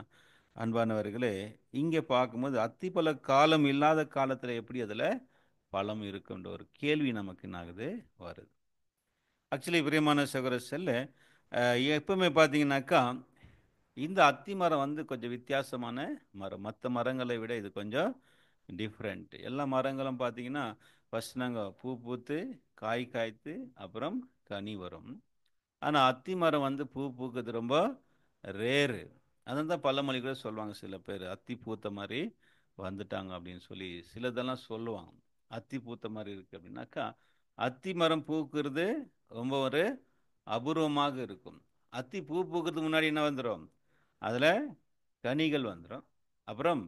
அன்பானவர்களே, இங்கே பார்க்கும்போது அத்திப்பழ காலம் இல்லாத காலத்தில் எப்படி அதில் பழம் இருக்குன்ற ஒரு கேள்வி நமக்கு என்ன ஆகுது, வருது. ஆக்சுவலி பிரியமான சகோதர செல்ல எப்பவுமே பார்த்தீங்கன்னாக்கா, இந்த அத்தி மரம் வந்து கொஞ்சம் வித்தியாசமான மரம். மற்ற மரங்களை விட இது கொஞ்சம் டிஃப்ரெண்ட். எல்லா மரங்களும் பார்த்தீங்கன்னா ஃபஸ்ட் நாங்கள் பூ பூத்து காய் காய்த்து அப்புறம் கனி வரும். ஆனால் அத்தி மரம் வந்து பூ பூக்குறது ரொம்ப ரேரு. அதான் தான் பழமொழி கூட சொல்லுவாங்க, சில பேர் அத்தி பூத்த மாதிரி வந்துட்டாங்க அப்படின்னு சொல்லி சிலதெல்லாம் சொல்லுவாங்க. அத்தி பூத்த மாதிரி இருக்குது அப்படின்னாக்கா, அத்தி மரம் பூக்குறது ரொம்ப ஒரு அபூர்வமாக இருக்கும். அத்தி பூ பூக்கிறதுக்கு முன்னாடி என்ன வந்துடும்? அதில் கனிகள் வந்துடும், அப்புறம்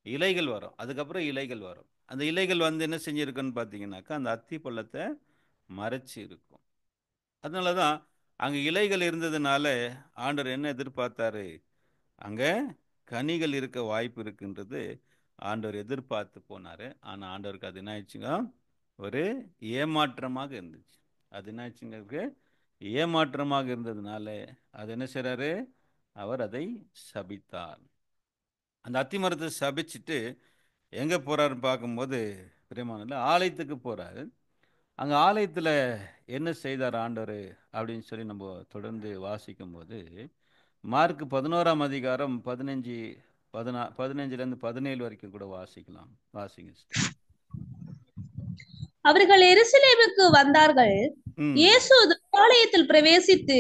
இலைகள் வரும், அதுக்கப்புறம் இலைகள் வரும். அந்த இலைகள் வந்து என்ன செஞ்சுருக்குன்னு பார்த்தீங்கன்னாக்கா அந்த அத்தி பழத்தை மறைச்சி இருக்கும். அதனால தான் அங்கே இலைகள் இருந்ததுனால ஆண்டவர் என்ன எதிர்பார்த்தாரு? அங்கே கனிகள் இருக்க வாய்ப்பு இருக்குன்றது ஆண்டவர் எதிர்பார்த்து போனார். ஆனால் ஆண்டவருக்கு அது என்ன ஆயிடுச்சுங்க? ஒரு ஏமாற்றமாக இருந்துச்சு. அது என்ன ஆயிடுச்சுங்க? ஏமாற்றமாக இருந்ததுனால அது என்ன செய்றாரு? அவர் அதை சபித்தார். அந்த அத்தி மரத்தை சபிச்சுட்டு எங்கே போகிறாருன்னு பார்க்கும்போது பிரியமானவர்களே, ஆலயத்துக்கு போகிறாரு. அங்கே ஆலயத்தில் என்ன செய்தார் ஆண்டவர் அப்படின்னு சொல்லி நம்ம தொடர்ந்து வாசிக்கும்போது மார்க் 11ஆம் அதிகாரம் 15லேருந்து 17 வரைக்கும் கூட வாசிக்கலாம். வாசிங்க சிஸ்டர். அவர்கள் எருசலேமுக்கு வந்தார்கள். இயேசு ஆலயத்தில் பிரவேசித்து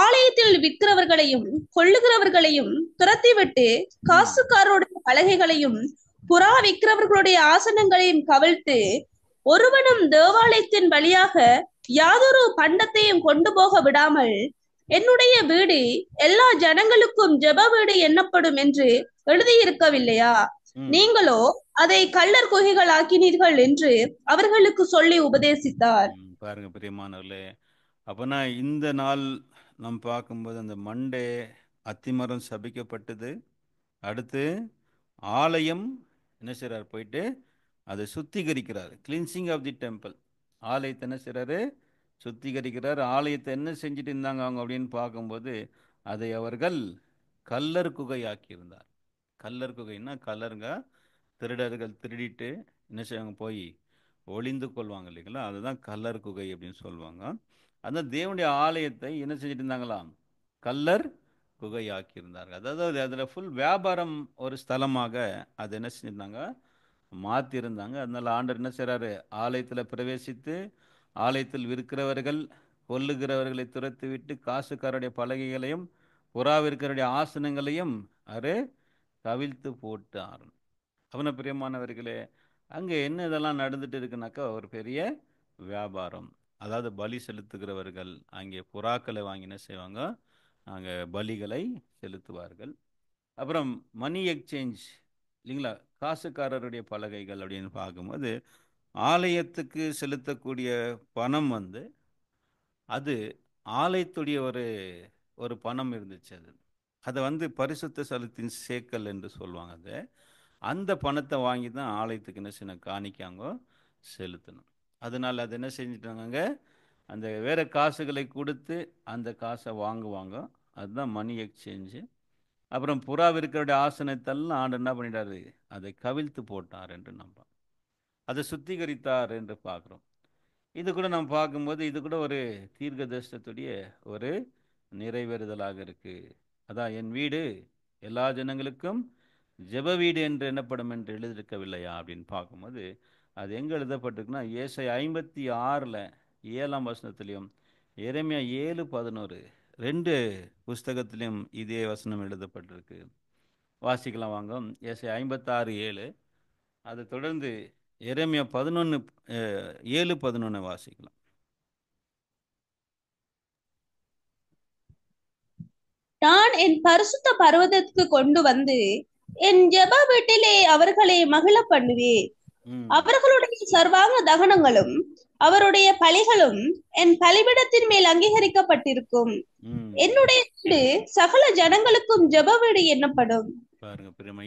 ஆலயத்தில் விற்கிறவர்களையும் கொள்ளுகிறவர்களையும் துரத்திவிட்டு காசுக்காரருடைய பலகைகளையும் புறா விற்கிறவர்களுடைய ஆசனங்களையும் கவிழ்த்து, ஒருவனும் தேவாலயத்தின் வழியாக யாதொரு பண்டத்தையும் கொண்டு போக விடாமல், என்னுடைய வீடு எல்லா ஜனங்களுக்கும் ஜெப வீடு எண்ணப்படும் என்று எழுதியிருக்கவில்லையா? நீங்களோ அதை கள்ளர் குகைகள் ஆக்கினீர்கள் என்று அவர்களுக்கு சொல்லி உபதேசித்தார். பாருங்க பிரியமானவர்களே, அப்பனா இந்த நாள் நாம் பார்க்கும்போது அந்த மண்டே அத்திமரம் சபிக்கப்பட்டது. அடுத்து ஆலயம் என்ன செய்றார்? போயிட்டு அதை சுத்திகரிக்கிறார். Cleansing of the temple. ஆலயத்தை என்ன செய்றாரு? சுத்திகரிக்கிறார். ஆலயத்தை என்ன செஞ்சுட்டு இருந்தாங்க அவங்க அப்படின்னு பார்க்கும்போது அதை அவர்கள் கல்லர் குகை ஆக்கியிருந்தார். கல்லர் குகைன்னா கல்லருங்க திருடர்கள் திருடிட்டு என்ன செய்வாங்க? போய் ஒளிந்து கொள்வாங்க இல்லைங்களா, அதுதான் கல்லர் குகை அப்படின்னு சொல்லுவாங்க. அந்த தேவனுடைய ஆலயத்தை என்ன செஞ்சுட்டு இருந்தாங்களாம்? கல்லர் குகை ஆக்கியிருந்தார்கள். அதாவது அதில் ஃபுல் வியாபாரம் ஒரு ஸ்தலமாக அது என்ன செஞ்சிருந்தாங்க? மாற்றிருந்தாங்க. அதனால ஆண்டவர் என்ன செய்கிறாரு? ஆலயத்தில் பிரவேசித்து ஆலயத்தில் விற்கிறவர்கள் கொல்லுகிறவர்களை துரத்து விட்டு காசுக்காரருடைய பலகைகளையும் புறா விற்கிறவருடைய ஆசனங்களையும் அவரு கவிழ்த்து போட்டார். அவன பிரியமானவர்களே, அங்கே என்ன இதெல்லாம் நடந்துட்டு இருக்குனாக்கா ஒரு பெரிய வியாபாரம். அதாவது பலி செலுத்துகிறவர்கள் அங்கே புறாக்களை வாங்கி என்ன செய்வாங்க? அங்கே பலிகளை செலுத்துவார்கள். அப்புறம் மணி எக்ஸ்சேஞ்ச் இல்லைங்களா, காசுக்காரருடைய பலகைகள் அப்படின்னு பார்க்கும்போது ஆலயத்துக்கு செலுத்தக்கூடிய பணம் வந்து அது ஆலயத்துடைய ஒரு ஒரு பணம் இருந்துச்சு. அதை வந்து பரிசுத்த ஸ்தலத்தின் சேக்கல் என்று சொல்லுவாங்க. அதை அந்த பணத்தை வாங்கி தான் ஆலயத்துக்கு என்ன செய்யணும்? காணிக்காங்க செலுத்தணும். அதனால் அது என்ன செஞ்சுட்டாங்க? அந்த வேறு காசுகளை கொடுத்து அந்த காசை வாங்குவாங்க. அதுதான் மணி எக்ஸ்சேஞ்சு. அப்புறம் புறா விற்கிறவருடைய ஆசனத்தெல்லாம் ஆண்டு என்ன பண்ணிட்டாரு? அதை கவிழ்த்து போட்டார் என்று நம்ம அதை சுத்திகரித்தார் என்று பார்க்குறோம். இது கூட நம்ம பார்க்கும்போது இது கூட ஒரு தீர்க்க தரிசனத்துடைய ஒரு நிறைவேறுதலாக இருக்குது. அதான் என் வீடு எல்லா ஜனங்களுக்கும் ஜெப வீடு என்று என்னப்படும் என்று எழுதியிருக்கவில்லையா அப்படின்னு பார்க்கும்போது அது எங்கே எழுதப்பட்டிருக்குன்னா ஏசாயா 56 7ஆம் வசனத்திலையும் எரேமியா 7:11 ரெண்டு புஸ்தகத்திலையும் இதே வசனம் எழுதப்பட்டிருக்கு. வாசிக்கலாம் வாங்க. ஏசாயா 56:7, அதை தொடர்ந்து எரேமியா 7:11 வாசிக்கலாம். நான் என் பரிசுத்த பர்வதத்துக்கு கொண்டு வந்து என் ஜெப வீட்டிலே அவர்களை மகிழ பண்ணுவேன். அவர்களுடைய சர்வாங்க தகனங்களும் அவருடைய பலிகளும் என் பலிபீடத்தின் மேல் அங்கீகரிக்கப்பட்டிருக்கும். என்னுடைய வீடு சகல ஜனங்களுக்கும் ஜெப வீடு எண்ணப்படும். பாருங்க பிரியமா,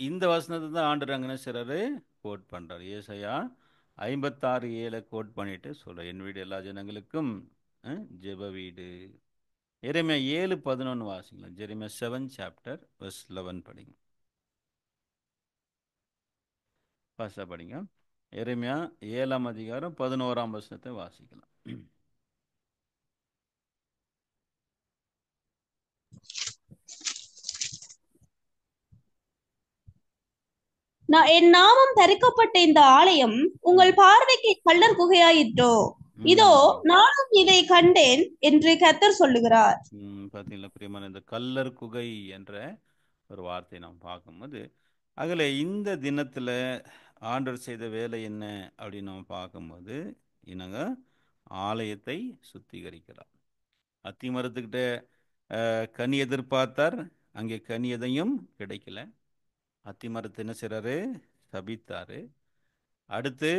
இந்த வசனத்தை தான் ஆண்டவர் அங்கே செய்றாரு? கோட் பண்றாரு. ஏசாயா 56:7 கோட் பண்ணிட்டு சொல்ற என் வீடு எல்லா ஜனங்களுக்கும் ஜெப வீடு. எரேமியா 7:11 வாசிக்கலாம். ஜெரேமியா 7:11 படிங்க. பாஸ்டா படிங்க. எரேமியா 7ஆம் அதிகாரம் 11ஆம் வசனத்தை வாசிக்கலாம். என் நாமம் தரிக்கப்பட்ட இந்த ஆலயம் உங்கள் பார்வைக்கு கள்ளர் குகையாயிற்றோ? இதோ நானும் இதை கண்டேன் என்று கர்த்தர் சொல்லுகிறார். பார்த்தீங்களா பிரியமான, இந்த கள்ளர் குகை என்ற ஒரு வார்த்தையை நாம் பார்க்கும்போது அதில் இந்த தினத்தில் ஆண்டவர் செய்த வேலை என்ன அப்படின்னு நம்ம பார்க்கும்போது என்னங்க? ஆலயத்தை சுத்திகரிக்கிறார். அத்தி மரத்துக்கிட்ட கனி எதிர்பார்த்தார், அங்கே கனி எதையும் கிடைக்கல. அத்தி மரத்தை என்ன செய்றாரு? சபித்தாரு. அடுத்து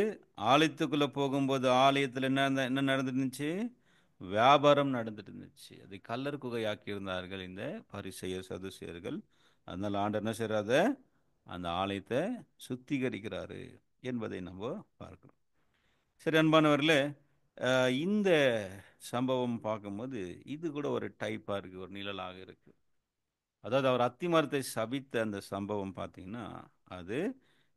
ஆலயத்துக்குள்ள போகும்போது ஆலயத்தில் என்ன நடந்துருந்துச்சு? வியாபாரம் நடந்துட்டு இருந்துச்சு. அதை கல்லர் குகையாக்கி இருந்தார்கள் இந்த பரிசேயர் சதுசேயர்கள். அதனால ஆண்டவர் என்ன செய்றாரு? அந்த ஆலயத்தை சுத்திகரிக்கிறாரு என்பதை நம்ம பார்க்கிறோம். சரி அன்பானவர்களே, இந்த சம்பவம் பார்க்கும்போது இது கூட ஒரு டைப்பாக இருக்குது, ஒரு நிழலாக இருக்குது. அதாவது அவர் அத்தி மரத்தை சபித்த அந்த சம்பவம் பார்த்தீங்கன்னா, அது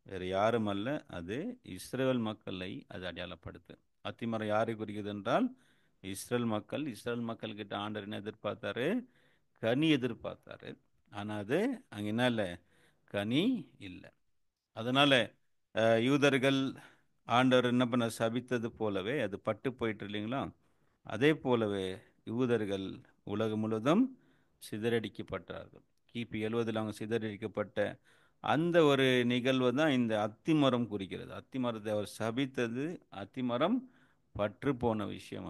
வேறு யாரும் அல்ல, அது இஸ்ரேல் மக்களை அது அடையாளப்படுத்து. அத்தி மரம் யாரை குறிக்குது என்றால் இஸ்ரேல் மக்கள். இஸ்ரேல் மக்கள் கிட்ட ஆண்டவர் என்ன எதிர்பார்த்தாரு? கனி எதிர்பார்த்தாரு. ஆனால் அது அங்கே என்ன இல்லை? கனி இல்லை. அதனால யூதர்கள் ஆண்டவர் என்ன பண்ண சபித்தது போலவே அது பட்டு போயிட்டு இல்லைங்களா? அதே போலவே யூதர்கள் உலகம் முழுவதும் சிதறடிக்கப்பட்டார்கள். கிபி 70 அவங்க சிதறடிக்கப்பட்ட அந்த ஒரு நிகழ்வு தான் இந்த அத்திமரம் குறிக்கிறது. அத்திமரத்தை அவர் சபித்தது, அத்திமரம் பற்று போன விஷயம்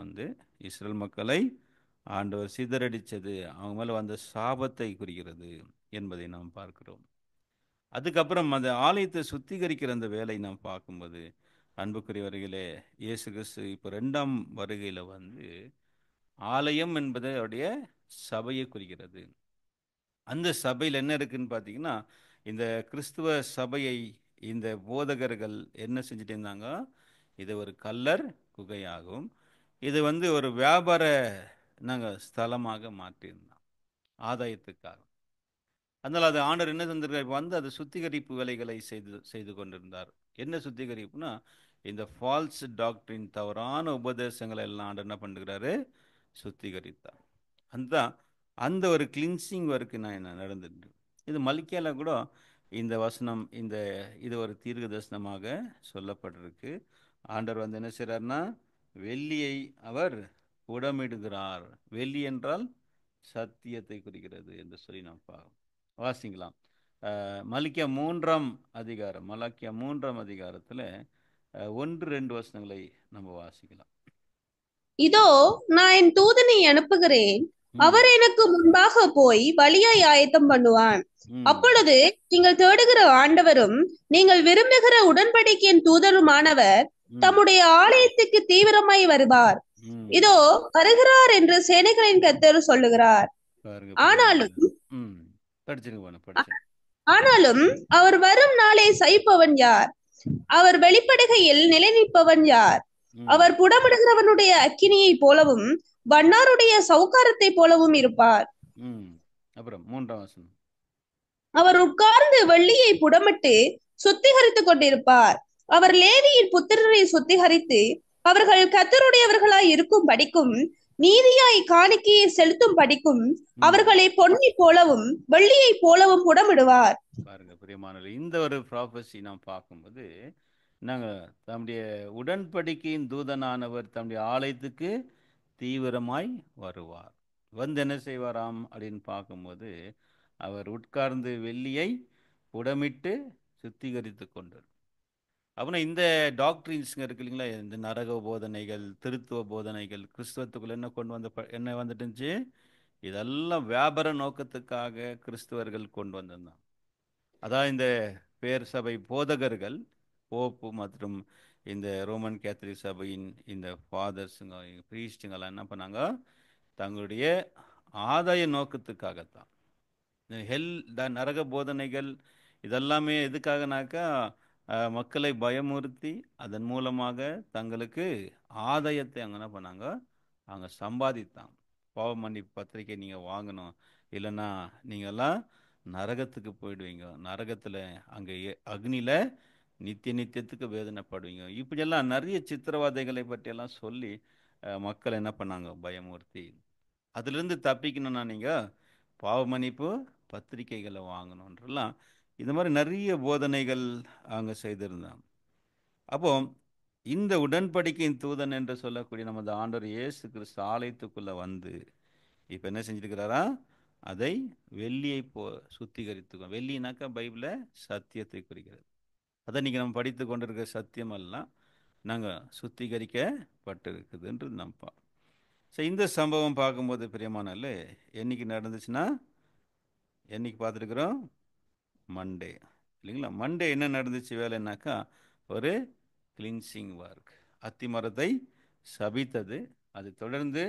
இஸ்ரேல் மக்களை ஆண்டவர் சிதறடித்தது, அவங்க மேலே வந்த சாபத்தை குறிக்கிறது என்பதை நாம் பார்க்கிறோம். அதுக்கப்புறம் அந்த ஆலயத்தை சுத்திகரிக்கிற அந்த வேலை நாம் பார்க்கும்போது, அன்புக்குரியவர்களே, இயேசு கிறிஸ்து இப்போ 2ஆம் வருகையில் ஆலயம் என்பது அவருடைய சபையை குறிக்கிறது. அந்த சபையில் என்ன இருக்குன்னு பார்த்தீங்கன்னா, இந்த கிறிஸ்துவ சபையை இந்த போதகர்கள் என்ன செஞ்சுட்டு இருந்தாங்க? இது ஒரு கல்லர் குகையாகும், இது ஒரு வியாபார ஸ்தலமாக மாற்றியிருந்தோம் ஆதாயத்துக்காக. அதனால் அது ஆண்டவர் என்ன செஞ்சிருக்கார்? அது சுத்திகரிப்பு வேலைகளை செய்து கொண்டிருந்தார். என்ன சுத்திகரிப்புனா, இந்த ஃபால்ஸ் டாக்டரின் தவறான உபதேசங்களை எல்லாம் ஆண்டவர் என்ன பண்ணுறாரு? சுத்திகரித்தார். அந்த ஒரு கிளின்சிங் ஒர்க்கு என்ன நடந்துட்டு. இது மல்கியால கூட இந்த வசனம் இது ஒரு தீர்க்க தரிசனமாக சொல்லப்பட்டிருக்கு. ஆண்டவர் என்ன செய்கிறார்னா, வெள்ளியை அவர் உடமிடுகிறார். வெள்ளி என்றால் சத்தியத்தை குறிக்கிறது என்று சொல்லி நாம் வாசிக்கலாம். மல்கியா 3ஆம் அதிகாரத்தில் 1-2 வசனங்களை நம்ம வாசிக்கலாம். இதோ நான் என் தூதனை அனுப்புகிறேன், அவர் எனக்கு முன்பாக போய் வழியை ஆயத்தம் பண்ணுவான். அப்பொழுது நீங்கள் தேடுகிற ஆண்டவரும் நீங்கள் விரும்புகிற உடன்படிக்கையின் தூதருமானவர் தம்முடைய ஆலயத்துக்கு தீவிரமாய் வருவார். இதோ வருகிறார் என்று சேனைகளின் கர்த்தர் சொல்லுகிறார். ஆனாலும் அவர் வரும் நாளை சகிப்பவன் யார்? அவர் வெளிப்படுகையில் நிலை நிற்பவன் யார்? அவர் புடமிடுகிறவனுடைய அக்கினியை போலவும் வண்ணாருடைய சவுக்காரத்தை போலவும் இருப்பார். அப்புறம் 3ஆம் வசனம். அவர் உட்கார்ந்து வெள்ளியை புடமிட்டு சுத்திகரித்துக் கொண்டிருப்பார். அவர் லேவியின் புத்திரரை சுத்திகரித்து அவர்கள் கர்த்தருடையவர்களாய் இருக்கும் படிக்கும் நீதியாய் காணிக்கையை செலுத்தும் படிக்கும் அவர்களை பொன்னி போலவும் வெள்ளியை போலவும் புடமிடுவார். பாருங்க பிரியமானவர்களே, இந்த ஒரு ப்ராபசி நாம் பார்க்கும்போது, தம்முடைய உடன்படிக்கையின் தூதனானவர் தம்முடைய ஆலயத்துக்கு தீவிரமாய் வருவார். என்ன செய்வாராம் அப்படின்னு பார்க்கும்போது, அவர் உட்கார்ந்து வெள்ளியை புடமிட்டு சுத்திகரித்து கொண்டார். அப்படின்னா இந்த டாக்டரின்ஸுங்க இருக்கு இல்லைங்களா, இந்த நரக போதனைகள், திருத்துவ போதனைகள் கிறிஸ்துவத்துக்குள்ள என்ன வந்துட்டுச்சு? இதெல்லாம் வியாபார நோக்கத்துக்காக கிறிஸ்துவர்கள் கொண்டு வந்திருந்தாங்க. அதான் இந்த பேர் சபை போதகர்கள், போப்பு மற்றும் இந்த ரோமன் கேத்தலிக் சபையின் இந்த ஃபாதர்ஸுங்க, பிரீஸ்டுங்கெல்லாம் என்ன பண்ணாங்க? தங்களுடைய ஆதாய நோக்கத்துக்காகத்தான் நரக போதனைகள் இதெல்லாமே எதுக்காகனாக்கா, மக்களை பயமுறுத்தி அதன் மூலமாக தங்களுக்கு ஆதாயத்தை அங்கே என்ன பண்ணாங்க? அவங்க சம்பாதித்தாங்க. பாவ மன்னிப்பு பத்திரிக்கை நீங்கள் வாங்கணும், இல்லைன்னா நீங்கள்லாம் நரகத்துக்கு போயிடுவீங்க, நரகத்தில் அங்கே அக்னியில் நித்தியத்துக்கு வேதனைப்படுவீங்க, இப்படியெல்லாம் நிறைய சித்திரவதைகளை பற்றியெல்லாம் சொல்லி மக்கள் என்ன பண்ணாங்க? பயமுறுத்தி. அதிலிருந்து தப்பிக்கணும்னா நீங்கள் பாவ மன்னிப்பு பத்திரிக்கைகளை வாங்கணுன்றலாம் இந்த மாதிரி நிறைய போதனைகள் அவங்க செய்திருந்தாங்க. அப்போ இந்த உடன்படிக்கையின் தூதன் என்று சொல்லக்கூடிய நமது ஆண்டவர் இயேசு கிறிஸ்து ஆலயத்துக்குள்ளே இப்போ என்ன செஞ்சிருக்கிறாரா? அதை வெள்ளியை சுத்திகரித்துக்கோ. வெள்ளினாக்கா பைபிளில் சத்தியத்தை குறிக்கிறது. அதை நீங்கள் நம்ம படித்து கொண்டிருக்கிற சத்தியமெல்லாம் நாங்கள் சுத்திகரிக்கப்பட்டிருக்குதுன்றது நம்பா. ஸோ இந்த சம்பவம் பார்க்கும்போது பிரியமானல்ல என்னைக்கு நடந்துச்சுன்னா என்னைக்கு பார்த்துருக்குறோம்? மண்டே இல்லைங்களா? மண்டே என்ன நடந்துச்சு வேலைன்னாக்கா ஒரு கிளின்சிங் ஒர்க். அத்தி மரத்தை சபித்தது, அது தொடர்ந்து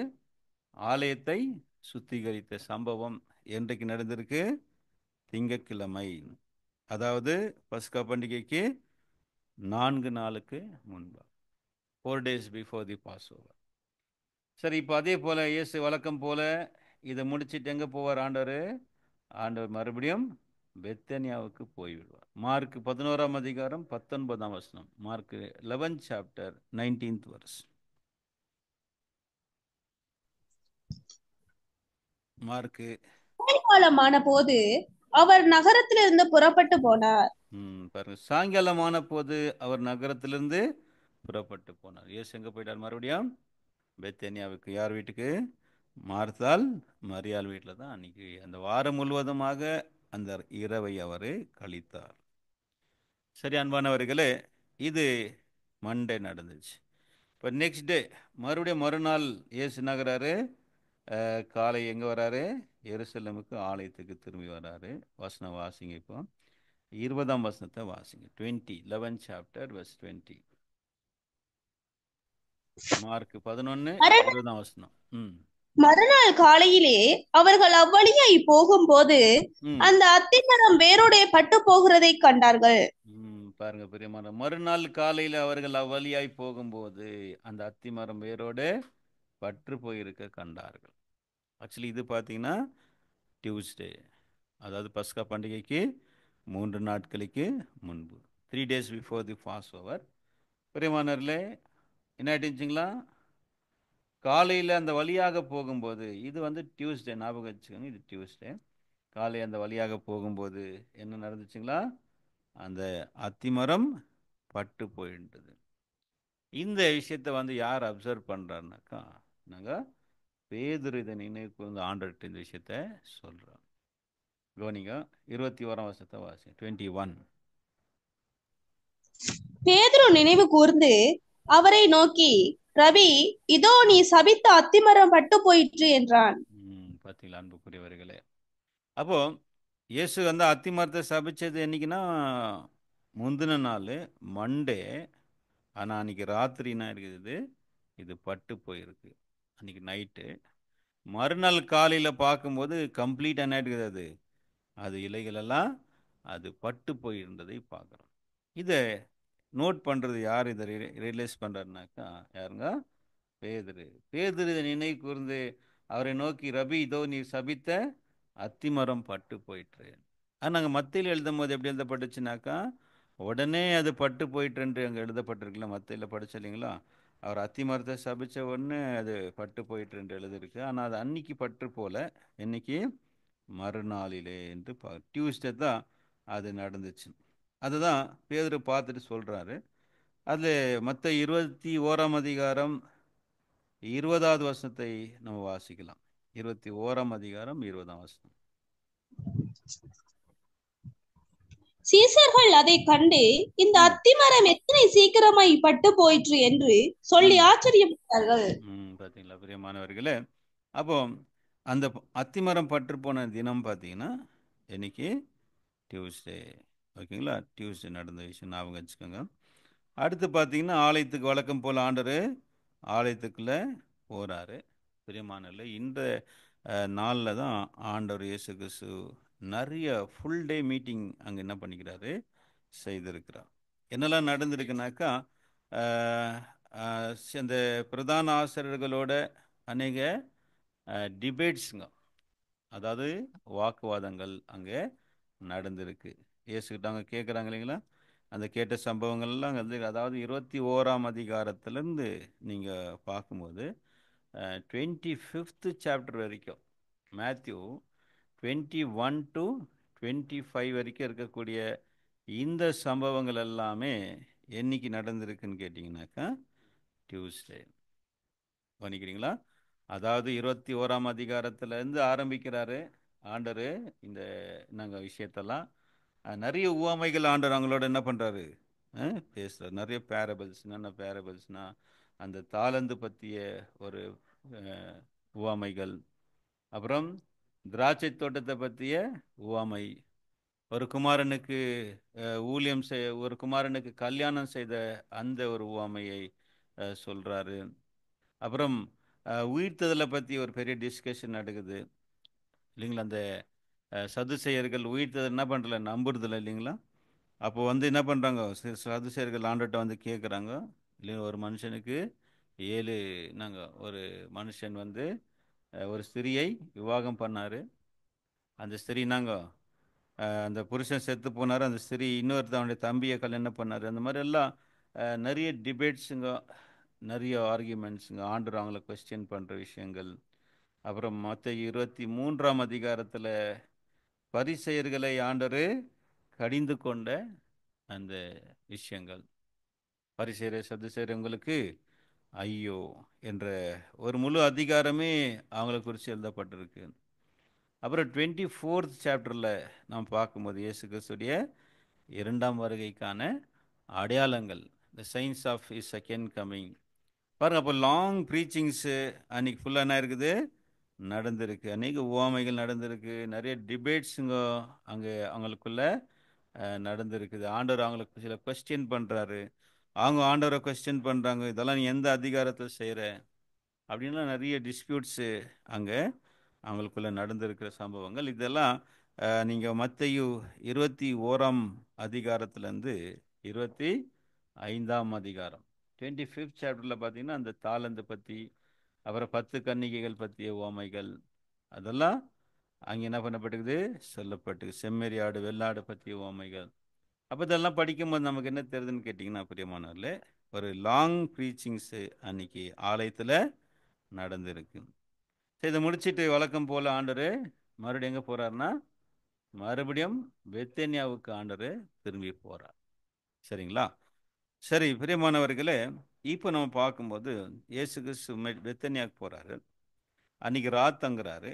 ஆலயத்தை சுத்திகரித்த சம்பவம் என்றைக்கு நடந்திருக்கு? திங்கட்கிழமை, அதாவது பஸ்கா பண்டிகைக்கு 4 நாளுக்கு முன்பு, 4 days before the Passover. சரி, இப்போ அதே போல இயேசு வழக்கம் போல இதை முடிச்சுட்டு எங்கே போவார் ஆண்டவர்? ஆண்டவர் மறுபடியும் பெத்தனியாவுக்கு போய்விடுவார். மார்க் 11ஆம் அதிகாரம் 19ஆம் வசனம். Mark 11 chapter 19th verse. Mark காலமான போது அவர் நகரத்திலிருந்து புறப்பட்டு போனார். பாருங்க, சாயங்காலமான போது அவர் நகரத்திலிருந்து புறப்பட்டு போனார். இயேசு எங்கே போயிட்டார்? மறுபடியும் பெத்தனியாவுக்கு. யார் வீட்டுக்கு? மார்த்தாள் மரியாள் வீட்டில் தான் அன்னைக்கு அந்த வாரம் முழுவதுமாக அந்த இரவை அவர் கழித்தார். சரி அன்பானவர்களே, இது மண்டே நடந்துச்சு. இப்போ நெக்ஸ்ட் டே மறுபடியும் மறுநாள் இயேசு நகராரு. காலை எங்கே வராரு? எருசலேமுக்கு ஆலயத்துக்கு திரும்பி வராரு. வசனம் வாசிங்க. இப்போ 20ஆம் வசனத்தை வாசிங்க. 11 chapter verse 20. மார்க் 11 20ஆம் வசனம். மறுநாள் காலையிலே அவர்கள் அவ்வழியாய் போகும்போது அந்த அத்திமரம் வேரோடே பட்டு போகிறதை கண்டார்கள். பாருங்க பிரியமான, மறுநாள் காலையில் அவர்கள் அவ்வழியாய் போகும்போது அந்த அத்திமரம் வேரோடு பற்று போயிருக்க கண்டார்கள். ஆக்சுவலி இது பார்த்தீங்கன்னா டியூஸ்டே, அதாவது பஸ்கா பண்டிகைக்கு 3 நாட்களுக்கு முன்பு, 3 days before the Passover. பிரியமானவர்களே, என்ன ஆயிடுச்சுங்களா? காலையில் அந்த வழியாக போகும்போது, இது வந்து டியூஸ்டே, ஞாபகம் வச்சுக்கோங்க, இது டியூஸ்டே. காலை அந்த வழியாக போகும்போது என்ன நடந்துச்சுங்களா? அந்த அத்திமரம் பட்டு போயின்றது. இந்த விஷயத்தை வந்து யார் அப்சர்வ் பண்ணுறாருனாக்கா, நாங்கள் பேதுரு இதை நினைவுக்கு வந்து ஆண்டர்கிட்ட இந்த விஷயத்த சொல்கிறோம். கவனிங்க, 21ஆம் வசனத்தை வாசி. 21. பேதுரு நினைவு கூர்ந்து அவரை நோக்கி, ரபி, இதோ நீ சபித்த அத்திமரம் பட்டு போயிற்று என்றான். பார்த்தீங்களா அன்புக்குரியவர்களே? அப்போ இயேசு வந்து அத்திமரத்தை சபிச்சது என்னைக்குன்னா முந்தின நாள் மண்டே. ஆனால் அன்றைக்கி ராத்திரி என்ன இருக்குது? இது பட்டு போயிருக்கு அன்றைக்கி நைட்டு. மறுநாள் காலையில் பார்க்கும்போது கம்ப்ளீட் என்ன இருக்குது? அது இலைகளெல்லாம் அது பட்டு போயிருந்ததை பார்க்குறோம். இதை நோட் பண்ணுறது யார்? இதை ரியலைஸ் பண்ணுறாருனாக்கா யாருங்க? பேதுரு. பேதுரு இதை நினைவு கூர்ந்து அவரை நோக்கி, ரபி, இதோ நீ சபித்த அத்திமரம் பட்டு போயிற்று. நாங்கள் மத்தியில் எழுதும் போது எப்படி எழுதப்பட்டுச்சுனாக்கா, உடனே அது பட்டு போயிட்டுன்று அங்கே எழுதப்பட்டிருக்குல்ல, மத்தியில் படிச்ச இல்லைங்களா? அவர் அத்திமரத்தை சபித்த உடனே அது பட்டு போயிட்டுன்று எழுதிருக்கு. ஆனால் அது அன்னைக்கு பட்டு போல, இன்னைக்கு மறுநாளிலே என்று டியூஸ்டே தான் அது நடந்துச்சு. அதுதான் பேதுரு பார்த்துட்டு சொல்கிறாரு. அதில் மற்ற 21ஆம் அதிகாரம் 20வது வசனத்தை நம்ம வாசிக்கலாம். 21ஆம் அதிகாரம் 20ஆம் வசனம். சீசர்கள் அதை கண்டு, இந்த அத்திமரம் எத்தனை சீக்கிரமாய் பட்டு போயிற்று என்று சொல்லி ஆச்சரியப்பட்டார்கள். பார்த்தீங்களா பிரியமானவர்களே? அப்போ அந்த அத்திமரம் பற்று போன தினம் பார்த்தீங்கன்னா இன்னைக்கு டியூஸ்டே. ஓகேங்களா? டியூஸ்டே நடந்த விஷயம் ஞாபகம் வச்சுக்கோங்க. அடுத்து பார்த்தீங்கன்னா ஆலயத்துக்கு வழக்கம் போல் ஆண்டவர் ஆலயத்துக்குள்ளே போகிறாரு. பிரியமானவர்களே, இந்த நாளில் தான் ஆண்டவர் இயேசு கிறிஸ்து நிறைய ஃபுல் டே மீட்டிங் அங்கே என்ன பண்ணிக்கிறாரு? செய்திருக்கிறார். என்னெல்லாம் நடந்திருக்குனாக்கா, அந்த பிரதான ஆசிரியர்களோட அநேக டிபேட்ஸுங்க, அதாவது வாக்குவாதங்கள் அங்கே நடந்திருக்கு. இயேசுக்கிட்ட அவங்க கேட்குறாங்க இல்லைங்களா? அந்த கேட்ட சம்பவங்கள்லாம் வந்து, அதாவது 21ஆம் அதிகாரத்திலேருந்து நீங்கள் பார்க்கும்போது 25th chapter வரைக்கும், மேத்யூ 21 to 25 வரைக்கும் இருக்கக்கூடிய இந்த சம்பவங்கள் எல்லாமே என்னைக்கு நடந்திருக்குன்னு கேட்டிங்கனாக்கா டியூஸ்டே. பண்ணிக்கிறீங்களா? அதாவது 21ஆம் அதிகாரத்திலேருந்து ஆரம்பிக்கிறாரு ஆண்டவர் இந்த நாங்கள் விஷயத்தெல்லாம். நிறைய உவமைகள் ஆண்டவர் அவங்களோட என்ன பண்ணுறாரு? பேசுகிறார். நிறைய பேரபிள்ஸ். என்னென்ன பேரபிள்ஸ்னால், அந்த தாளந்து பற்றிய ஒரு உவமைகள். அப்புறம் திராட்சை தோட்டத்தை பற்றிய உவமை. ஒரு குமாரனுக்கு ஊழியம் ஒரு குமாரனுக்கு கல்யாணம் செய்த அந்த ஒரு உவமையை சொல்கிறாரு. அப்புறம் உயிர்த்ததலை பற்றி ஒரு பெரிய டிஸ்கஷன் நடக்குது இல்லைங்களா. அந்த சதுசேயர்கள் உயிர்த்தது என்ன பண்ணுறல, நம்புறதில்ல இல்லைங்களா. அப்போ வந்து என்ன பண்ணுறாங்க, சதுசேயர்கள் ஆண்டவர்கிட்ட வந்து கேட்குறாங்க இல்லைங்க, ஒரு மனுஷனுக்கு 7 நாங்கள் ஒரு மனுஷன் வந்து ஒரு ஸ்திரியை விவாகம் பண்ணார். அந்த ஸ்திரீ நாங்கள் அந்த புருஷன் செத்து போனார். அந்த ஸ்திரீ இன்னொருத்தவனுடைய தம்பியை கல்யாணம் பண்ணார். அந்த மாதிரி எல்லாம் நிறைய டிபேட்ஸுங்க, நிறைய ஆர்கியூமெண்ட்ஸுங்க, ஆண்டவர் அவங்கள கொஸ்டின் பண்ணுற விஷயங்கள். அப்புறம் மத்தேயு 23ஆம் அதிகாரத்தில் பரிசேயர்களை ஆண்டவர் கடிந்து கொண்ட அந்த விஷயங்கள். பரிசேயர் சதுசேயர் உங்களுக்கு ஐயோ என்ற ஒரு முழு அதிகாரமே அவங்கள குறித்து எழுதப்பட்டிருக்கு. அப்புறம் 24th சாப்டரில் நாம் பார்க்கும்போது இயேசு கிறிஸ்துடைய 2ஆம் வருகைக்கான அடையாளங்கள், the signs of his second coming பாருங்கள். அப்போ லாங் ப்ரீச்சிங்ஸு அன்றைக்கி ஃபுல்லாக என்ன இருக்குது நடந்திருக்கு. அன்றைக்கி உவமைகள் நடந்திருக்கு. நிறைய டிபேட்ஸுங்க அங்கே அவங்களுக்குள்ள நடந்திருக்குது. ஆண்டவர் அவங்களுக்கு சில கொஸ்டின் பண்ணுறாரு, அவங்க ஆண்டவரை கொஸ்டின் பண்ணுறாங்க, இதெல்லாம் நீ எந்த அதிகாரத்தில் செய்கிற அப்படின்லாம் நிறைய டிஸ்பியூட்ஸு அங்கே அவங்களுக்குள்ள நடந்திருக்கிற சம்பவங்கள். இதெல்லாம் நீங்கள் மத்தேயு 21ஆம் அதிகாரத்துலேருந்து 25ஆம் அதிகாரம் 25th சாப்டரில் பார்த்தீங்கன்னா அந்த தாளந்து பற்றி, அப்புறம் 10 கன்னிகைகள் பற்றிய உவமைகள் அதெல்லாம் அங்கே என்ன பண்ணப்பட்டிருக்குது, சொல்லப்பட்டு செம்மறி ஆடு வெள்ளாடு பற்றிய உவமைகள். அப்போ இதெல்லாம் படிக்கும்போது நமக்கு என்ன தெரியுதுன்னு கேட்டிங்கன்னா, பிரியமானவர்களே, ஒரு லாங் ப்ரீச்சிங்ஸு அன்னைக்கு ஆலயத்தில் நடந்திருக்கு. சரி, இதை முடிச்சுட்டு வழக்கம் போல் ஆண்டவர் மறுபடியும் எங்கே போகிறாருன்னா, மறுபடியும் பெத்தேனியாவுக்கு ஆண்டவர் திரும்பி போகிறார். சரிங்களா. சரி பிரியமானவர்களே, இப்போ நம்ம பார்க்கும்போது இயேசு கிறிஸ்து பெத்தேனியாவுக்கு போகிறாரு. அன்றைக்கி ராத் தங்குறாரு.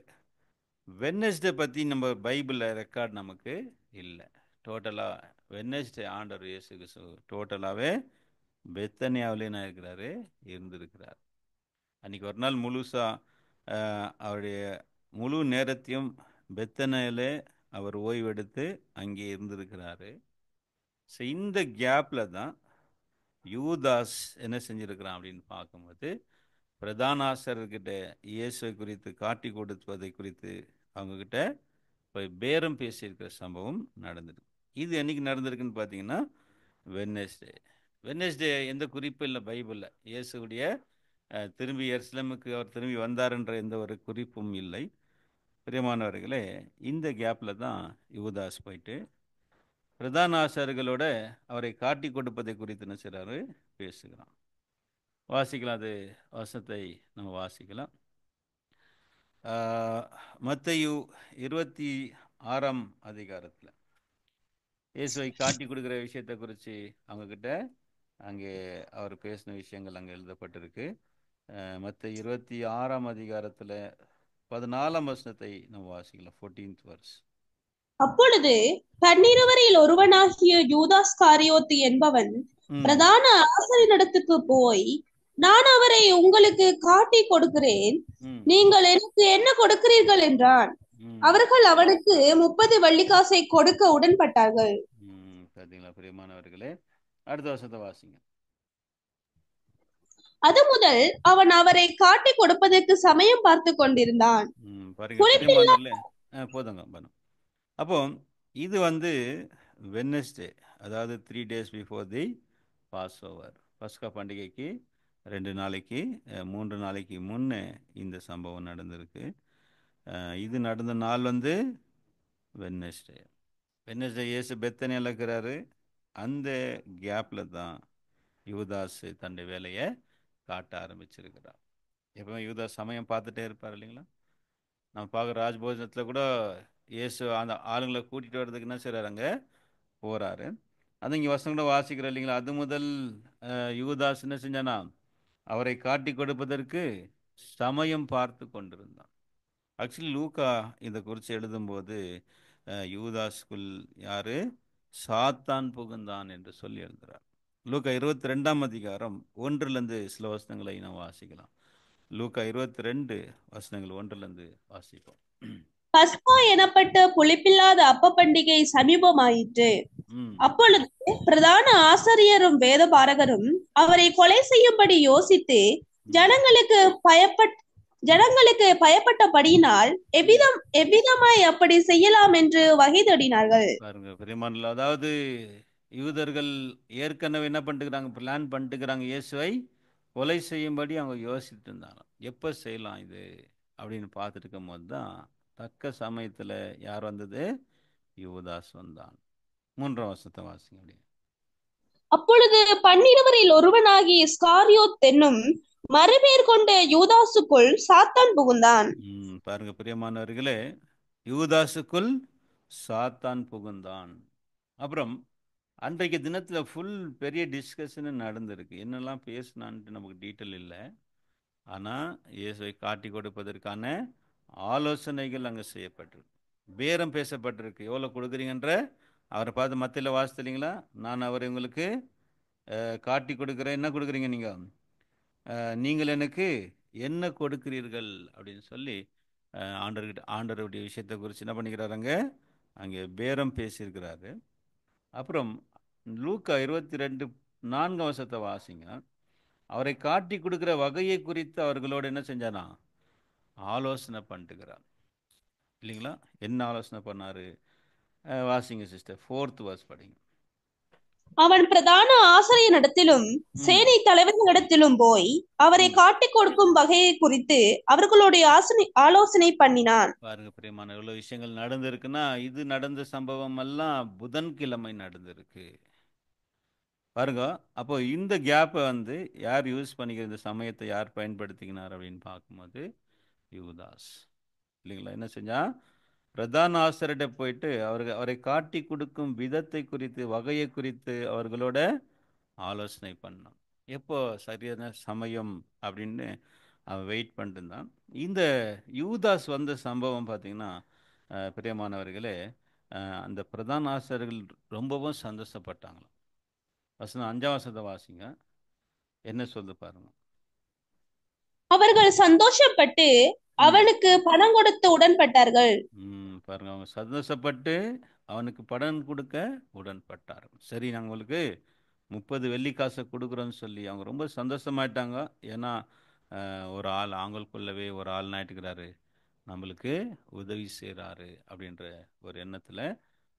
வெட்னஸ்டே பற்றி நம்ம பைபிளில் ரெக்கார்ட் நமக்கு இல்லை. டோட்டலாக வெட்னஸ்டே ஆண்டவர் இயேசு கிறிஸ்து டோட்டலாகவே பெத்தனியாவிலே என்ன இருக்கிறாரு, இருந்திருக்கிறார். அன்றைக்கி ஒரு நாள் முழுசாக அவருடைய முழு நேரத்தையும் பெத்தனியாவிலே அவர் ஓய்வெடுத்து அங்கே இருந்திருக்கிறாரு. ஸோ இந்த கேப்பில் தான் யூதாஸ் என்ன செஞ்சுருக்கிறான் அப்படின்னு பார்க்கும்போது, பிரதான ஆசிரியர்கிட்ட இயேசுவை குறித்து காட்டி கொடுப்பதை குறித்து அவங்கக்கிட்ட போய் பேரம் பேசியிருக்கிற சம்பவம் நடந்திருக்கு. இது என்னைக்கு நடந்திருக்குன்னு பார்த்தீங்கன்னா வெட்னஸ்டே. வெட்னஸ்டே எந்த குறிப்பும் இல்லை பைபிளில். இயேசுடைய திரும்பி எருசலேமுக்கு அவர் திரும்பி வந்தார்ன்ற எந்த ஒரு குறிப்பும் இல்லை. பிரியமானவர்களே, இந்த கேப்பில் தான் யூதாஸ் போயிட்டு பிரதான ஆசாரியர்களோட அவரை காட்டி கொடுப்பதை குறித்து என்ன செய்கிறாரு, பேசுகிறான். வாசிக்கலாம், அது வசனத்தை நம்ம வாசிக்கலாம். மத்தேயு 26ஆம் அதிகாரத்தில் இயேசுவை காட்டி கொடுக்குற விஷயத்தை குறித்து அவங்கக்கிட்ட அங்கே அவர் பேசின விஷயங்கள் அங்கே எழுதப்பட்டிருக்கு. மத்தேயு 26ஆம் அதிகாரத்தில் 14ஆம் வசனத்தை நம்ம வாசிக்கலாம். 14th verse. அப்பொழுது 12 ஒருவனாகிய யூதாஸ் காரியோத்து என்பவன் பிரதான ஆசாரியனிடத்துக்கு போய், நான் அவரை உங்களுக்கு காட்டி கொடுக்கிறேன், நீங்கள் எனக்கு என்ன கொடுக்கிறீர்கள் என்றான். அவர்கள் அவனுக்கு 30 வெள்ளிக்காசை கொடுக்க உடன்பட்டார்கள். பார்த்தீங்களா பிரியமானவர்களே, அடுத்த வசனத்தை வாசிங்க. அது முதல் அவன் அவரை காட்டி கொடுப்பதற்கு சமயம் பார்த்து கொண்டிருந்தான். போதுங்க பனம். அப்போ இது வந்து வெட்னஸ்டே, அதாவது 3 days before the passover, பஸ்கா பண்டிகைக்கு 2 நாளைக்கு 3 நாளைக்கு முன்னே இந்த சம்பவம் நடந்திருக்கு. இது நடந்த நாள் வந்து வெட்னஸ்டே. வெட்னஸ்டே இயேசு பெத்தனியால இருக்கிறாரு. அந்த கேப்பில் தான் யூதாஸ் தன்னுடைய வேலையை காட்ட ஆரம்பிச்சிருக்கிறார். எப்பவுமே யூதாஸ் சமயம் பார்த்துட்டே இருப்பார் இல்லைங்களா. நம்ம பார்க்குற ராஜ்போஜனத்தில் கூட இயேசு அந்த ஆளுங்களை கூட்டிகிட்டு வர்றதுக்கு என்ன செய்கிறாரு, அங்கே போகிறாரு. அது இங்கே வசனம் கூட வாசிக்கிறோம் இல்லைங்களா. அது முதல் யூதாஸ் என்ன செஞ்சானா, அவரை காட்டி கொடுப்பதற்கு சமயம் பார்த்து கொண்டிருந்தான். ஆக்சுவலி லூக்கா இதை குறித்து எழுதும்போது யூதாஸ்குள் யார், சாத்தான் புகுந்தான் என்று சொல்லி எழுதுகிறார். லூக்கா 22ஆம் அதிகாரம் 1லேருந்து சில வசனங்களை நாம் வாசிக்கலாம். லூக்கா 22 வசனங்கள் 1 வாசிப்போம். பஸ்கா எனப்பட்ட புளிப்பில்லாத அப்ப பண்டிகை சமீபமாயிற்று. ம் அப்பொழுது பிரதான ஆசாரியரும் வேதபாரகரும் அவரை கொலை செய்யும்படி யோசித்து ம் ஜனங்களுக்கு பயப்பட்டபடியினால் எவ்விதமாய் அப்படி செய்யலாம் என்று வகை தேடினார்கள். பாருங்க பிரியமானவர்களே, அதாவது யூதர்கள் ஏற்கனவே என்ன பண்ணிட்டுக்கிறாங்க, பிளான் பண்ணிட்டுக்கிறாங்க, இயேசுவை கொலை செய்யும்படி அவங்க யோசிச்சுட்டு இருந்தாங்க. எப்போ செய்யலாம் இது அப்படின்னு பார்த்துட்டு இருக்கும் போது தான் தக்க சமயத்தில் யார் வந்தது? யூதாஸ் வந்தான். 3 வசனத்தை வாசிங்க அப்படியே. அப்பொழுது 12 ஒருவனாகிய இஸ்காரியோத் என்னும் மறுபேர் கொண்ட யூதாசுக்குள் சாத்தான் புகுந்தான். பாருங்க பிரியமானவர்களே, யூதாசுக்குள் சாத்தான் புகுந்தான். அப்புறம் அன்றைக்கு தினத்தில் ஃபுல் பெரிய டிஸ்கஷன் நடந்திருக்கு. என்னெல்லாம் பேசினான்ட்டு நமக்கு டீட்டெயில் இல்லை. ஆனால் இயேசுவை காட்டி கொடுப்பதற்கான ஆலோசனைகள் அங்கே செய்யப்பட்டிருக்கு. பேரம் பேசப்பட்டிருக்கு. எவ்வளோ கொடுக்குறீங்கன்ற அவரை பார்த்து மத்தியில் வாசித்தீங்களா? நான் அவரை உங்களுக்கு காட்டி கொடுக்குறேன். என்ன கொடுக்குறீங்க நீங்கள்? நீங்கள் எனக்கு என்ன கொடுக்கிறீர்கள் அப்படின்னு சொல்லி ஆண்டவருடைய விஷயத்தை குறித்து என்ன பண்ணிக்கிறாருங்க? அங்கே பேரம் பேசியிருக்கிறாரு. அப்புறம் லூக்கா 22:4 வசனத்தை வாசிங்க. அவரை காட்டி கொடுக்குற வகையை குறித்து அவர்களோடு என்ன செஞ்சானா? ஆலோசனை பண்ணிட்டுக்கிறார் இல்லைங்களா? என்ன ஆலோசனை பண்ணாரு? வாசிங்க சிஸ்டர், 4th verse படிங்க. அவன் பிரதான ஆசாரியனிடத்திலும் சேனை தலைவர்களிடத்திலும் போய் அவரை காட்டிக் கொடுக்கும் வகையை குறித்து அவர்களுடைய ஆலோசனை பண்ணினான். பாருங்க பிரியமான, எவ்வளவு விஷயங்கள் நடந்திருக்குன்னா, இது நடந்த சம்பவம் எல்லாம் புதன்கிழமை நடந்திருக்கு பாருங்க. அப்போ இந்த கேப்பை யார் யூஸ் பண்ணிக்கிற, இந்த சமயத்தை யார் பயன்படுத்திக்கினார் அப்படின்னு பார்க்கும்போது யூதாஸ் இல்லைங்களா? என்ன செஞ்சா? பிரதான ஆசிரியர்கிட்ட போயிட்டு அவரை காட்டி கொடுக்கும் விதத்தை குறித்து, வகையை குறித்து அவர்களோட ஆலோசனை பண்ணான். எப்போ சரியான சமயம் அப்படின்னு அவன் வெயிட் பண்ணிட்டு இருந்தான். இந்த யூதாஸ் வந்த சம்பவம் பார்த்தீங்கன்னா, பிரியமானவர்களே, அந்த பிரதான ஆசிரியர்கள் ரொம்பவும் சந்தோஷப்பட்டாங்களாம். 5 வசனத்தை வாசிங்க. என்ன சொல்லுது பாருங்க. அவர்கள் சந்தோஷப்பட்டு அவனுக்கு பணம் கொடுத்து உடன்பட்டார்கள். பாருங்க, அவங்க சந்தோஷப்பட்டு அவனுக்கு பணம் கொடுக்க உடன்பட்டார். சரி, நாங்கள் உங்களுக்கு 30 வெள்ளிக்காசை கொடுக்குறோன்னு சொல்லி அவங்க ரொம்ப சந்தோஷமாயிட்டாங்க. ஏன்னா ஒரு ஆள் அவங்களுக்குள்ளவே ஒரு ஆள் நாயிட்டுக்கிறாரு, நம்மளுக்கு உதவி செய்கிறாரு அப்படின்ற ஒரு எண்ணத்தில்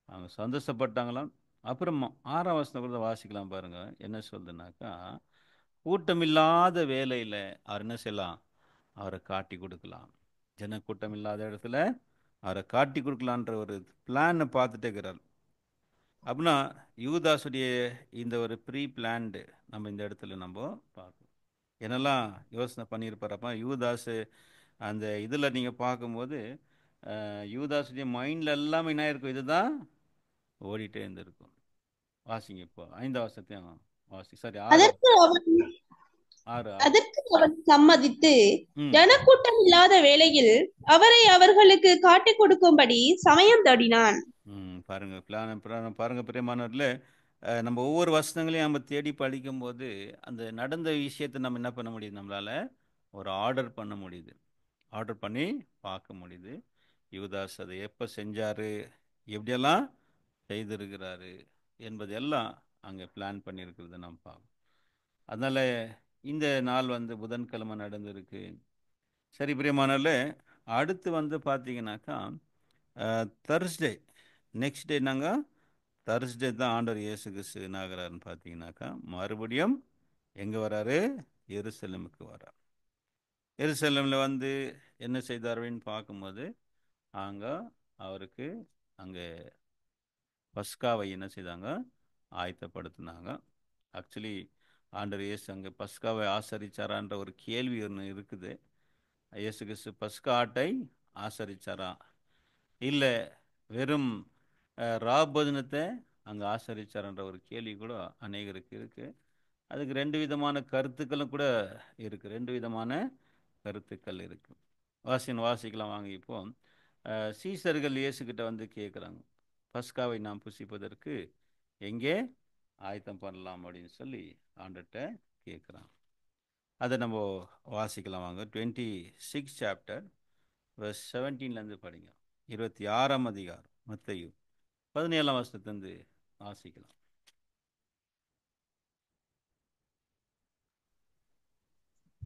அவங்க சந்தோஷப்பட்டாங்களாம். அப்புறம் 6 வசனம் கூட வாசிக்கலாம் பாருங்க. என்ன சொல்லுதுனாக்கா, கூட்டமில்லாத வேலையில் அவர் என்ன செய்யலாம்? அவரை காட்டி கொடுக்கலாம். ஜனக்கூட்டம் இல்லாத இடத்துல அவரை காட்டி கொடுக்கலான்ற ஒரு பிளானை பார்த்துட்டே இருக்கிறார். அப்படின்னா யூதாஸுடைய இந்த ஒரு ப்ரீ பிளான்டு நம்ம இந்த இடத்துல நம்ம பார்க்கணும். என்னெல்லாம் யோசனை பண்ணியிருப்பாரப்பா யூதாஸு. அந்த இதில் நீங்கள் பார்க்கும்போது யூதாஸுடைய மைண்டில் எல்லாமே என்ன இருக்கும்? இதுதான் ஓடிட்டே இருந்திருக்கும். வாசிங்க இப்போ 5 வருஷத்தையும் வாசி. சரி, 6 அதற்கு அவன் சம்மதித்து ஜனக்கூட்டம் இல்லாத வேளையில் அவரை அவர்களுக்கு காட்டிக் கொடுக்கும்படி சமயம் தேடினான். பாருங்க பாருங்க பிரியமானவர்களே, நம்ம ஒவ்வொரு வசனங்களையும் நம்ம தேடி படிக்கும் போது அந்த நடந்த விஷயத்தை நம்ம என்ன பண்ண முடியுது? நம்மளால ஒரு ஆர்டர் பண்ண முடியுது, ஆர்டர் பண்ணி பார்க்க முடியுது. யூதாஸ் அதை எப்போ செஞ்சாரு, எப்படியெல்லாம் செய்திருக்கிறாரு என்பதெல்லாம் அங்கே பிளான் பண்ணியிருக்கிறத நாம் பார்க்கணும். அதனால இந்த நாள் புதன்கிழமை நடந்திருக்கு. சரி பிரியமானவர்களே, அடுத்து பார்த்தீங்கன்னாக்கா தர்ஸ்டே, நெக்ஸ்ட் டே நாங்கள் தர்ஸ்டே தான் ஆண்டவர் இயேசு கிறிஸ்து என்ன ஆகிறாருன்னு பார்த்தீங்கன்னாக்கா, மறுபடியும் எங்கே வராரு? எருசலேமுக்கு வரார். எருசலேமில் என்ன செய்தார் அப்படின்னு பார்க்கும்போது அங்கே அவருக்கு அங்கே பஸ்காவை என்ன செய்தாங்க? ஆயத்தப்படுத்தினாங்க. ஆக்சுவலி ஆண்டவர் இயேசு அங்கே பஸ்காவை ஆசரிச்சாரான்ற ஒரு கேள்வி ஒன்று இருக்குது. இயேசு கிறிஸ்து பஸ்கா ஆட்டை ஆசரிச்சாரா, இல்லை வெறும் ராபோஜனத்தை அங்கே ஆசரிச்சார்ன்ற ஒரு கேள்வி கூட அநேகருக்கு இருக்குது. அதுக்கு 2 விதமான கருத்துக்களும் கூட இருக்குது. 2 விதமான கருத்துக்கள் இருக்குது. வாசிக்கலாம் வாங்க. இப்போ சீசர்கள் இயேசுக்கிட்ட கேட்குறாங்க, பஸ்காவை நாம் புசிப்பதற்கு எங்கே ஆயத்தம் பண்ணலாம் அப்படின்னு சொல்லி ஆண்டர்கிட்ட கேட்குறாங்க. அதை நம்ம வாசிக்கலாம் வாங்க. 26 சாப்டர் வெர்ஸ் 17 படிங்க. 26ஆம் அதிகாரம் மத்தேயு 17ஆம் வசனத்திலிருந்து வாசிக்கலாம்.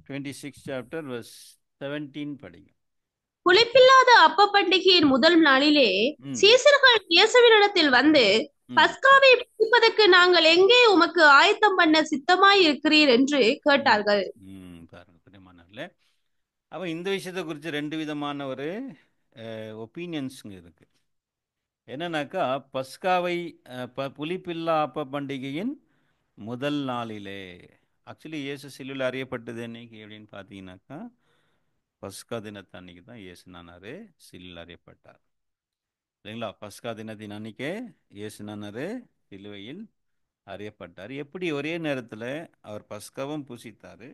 26 சாப்டர் வெர்ஸ் 17 படிங்க. புளிப்பில்லாத அப்ப பண்டிகையின் முதல் நாளிலே சீசர்கள் இயேசுவினிடத்தில் வந்து, பஸ்காவை புசிப்பதற்கு நாங்கள் எங்கே உமக்கு ஆயத்தம் பண்ண சித்தமாய் இருக்கிறீர் என்று கேட்டார்கள். பாருங்க, அப்ப இந்த விஷயத்தை குறித்து 2 விதமான ஒரு ஒப்பீனியன்ஸுங்க இருக்கு. என்னன்னாக்கா, பஸ்காவை புளிப்பில்லா அப்ப பண்டிகையின் முதல் நாளிலே, ஆக்சுவலி இயேசு சிலுவையில் அறியப்பட்டது என்னைக்கு அப்படின்னு பார்த்தீங்கன்னாக்கா, பஸ்கா தினத்தன்னைக்கு தான் இயேசு நானாரு சிலுவையில் அறியப்பட்டார் இல்லைங்களா? பஸ்கா தினத்தின் அன்னைக்கே இயேசு நானாரு சிலுவையில் அறியப்பட்டார். எப்படி ஒரே நேரத்தில் அவர் பஸ்காவும் புசித்தார்,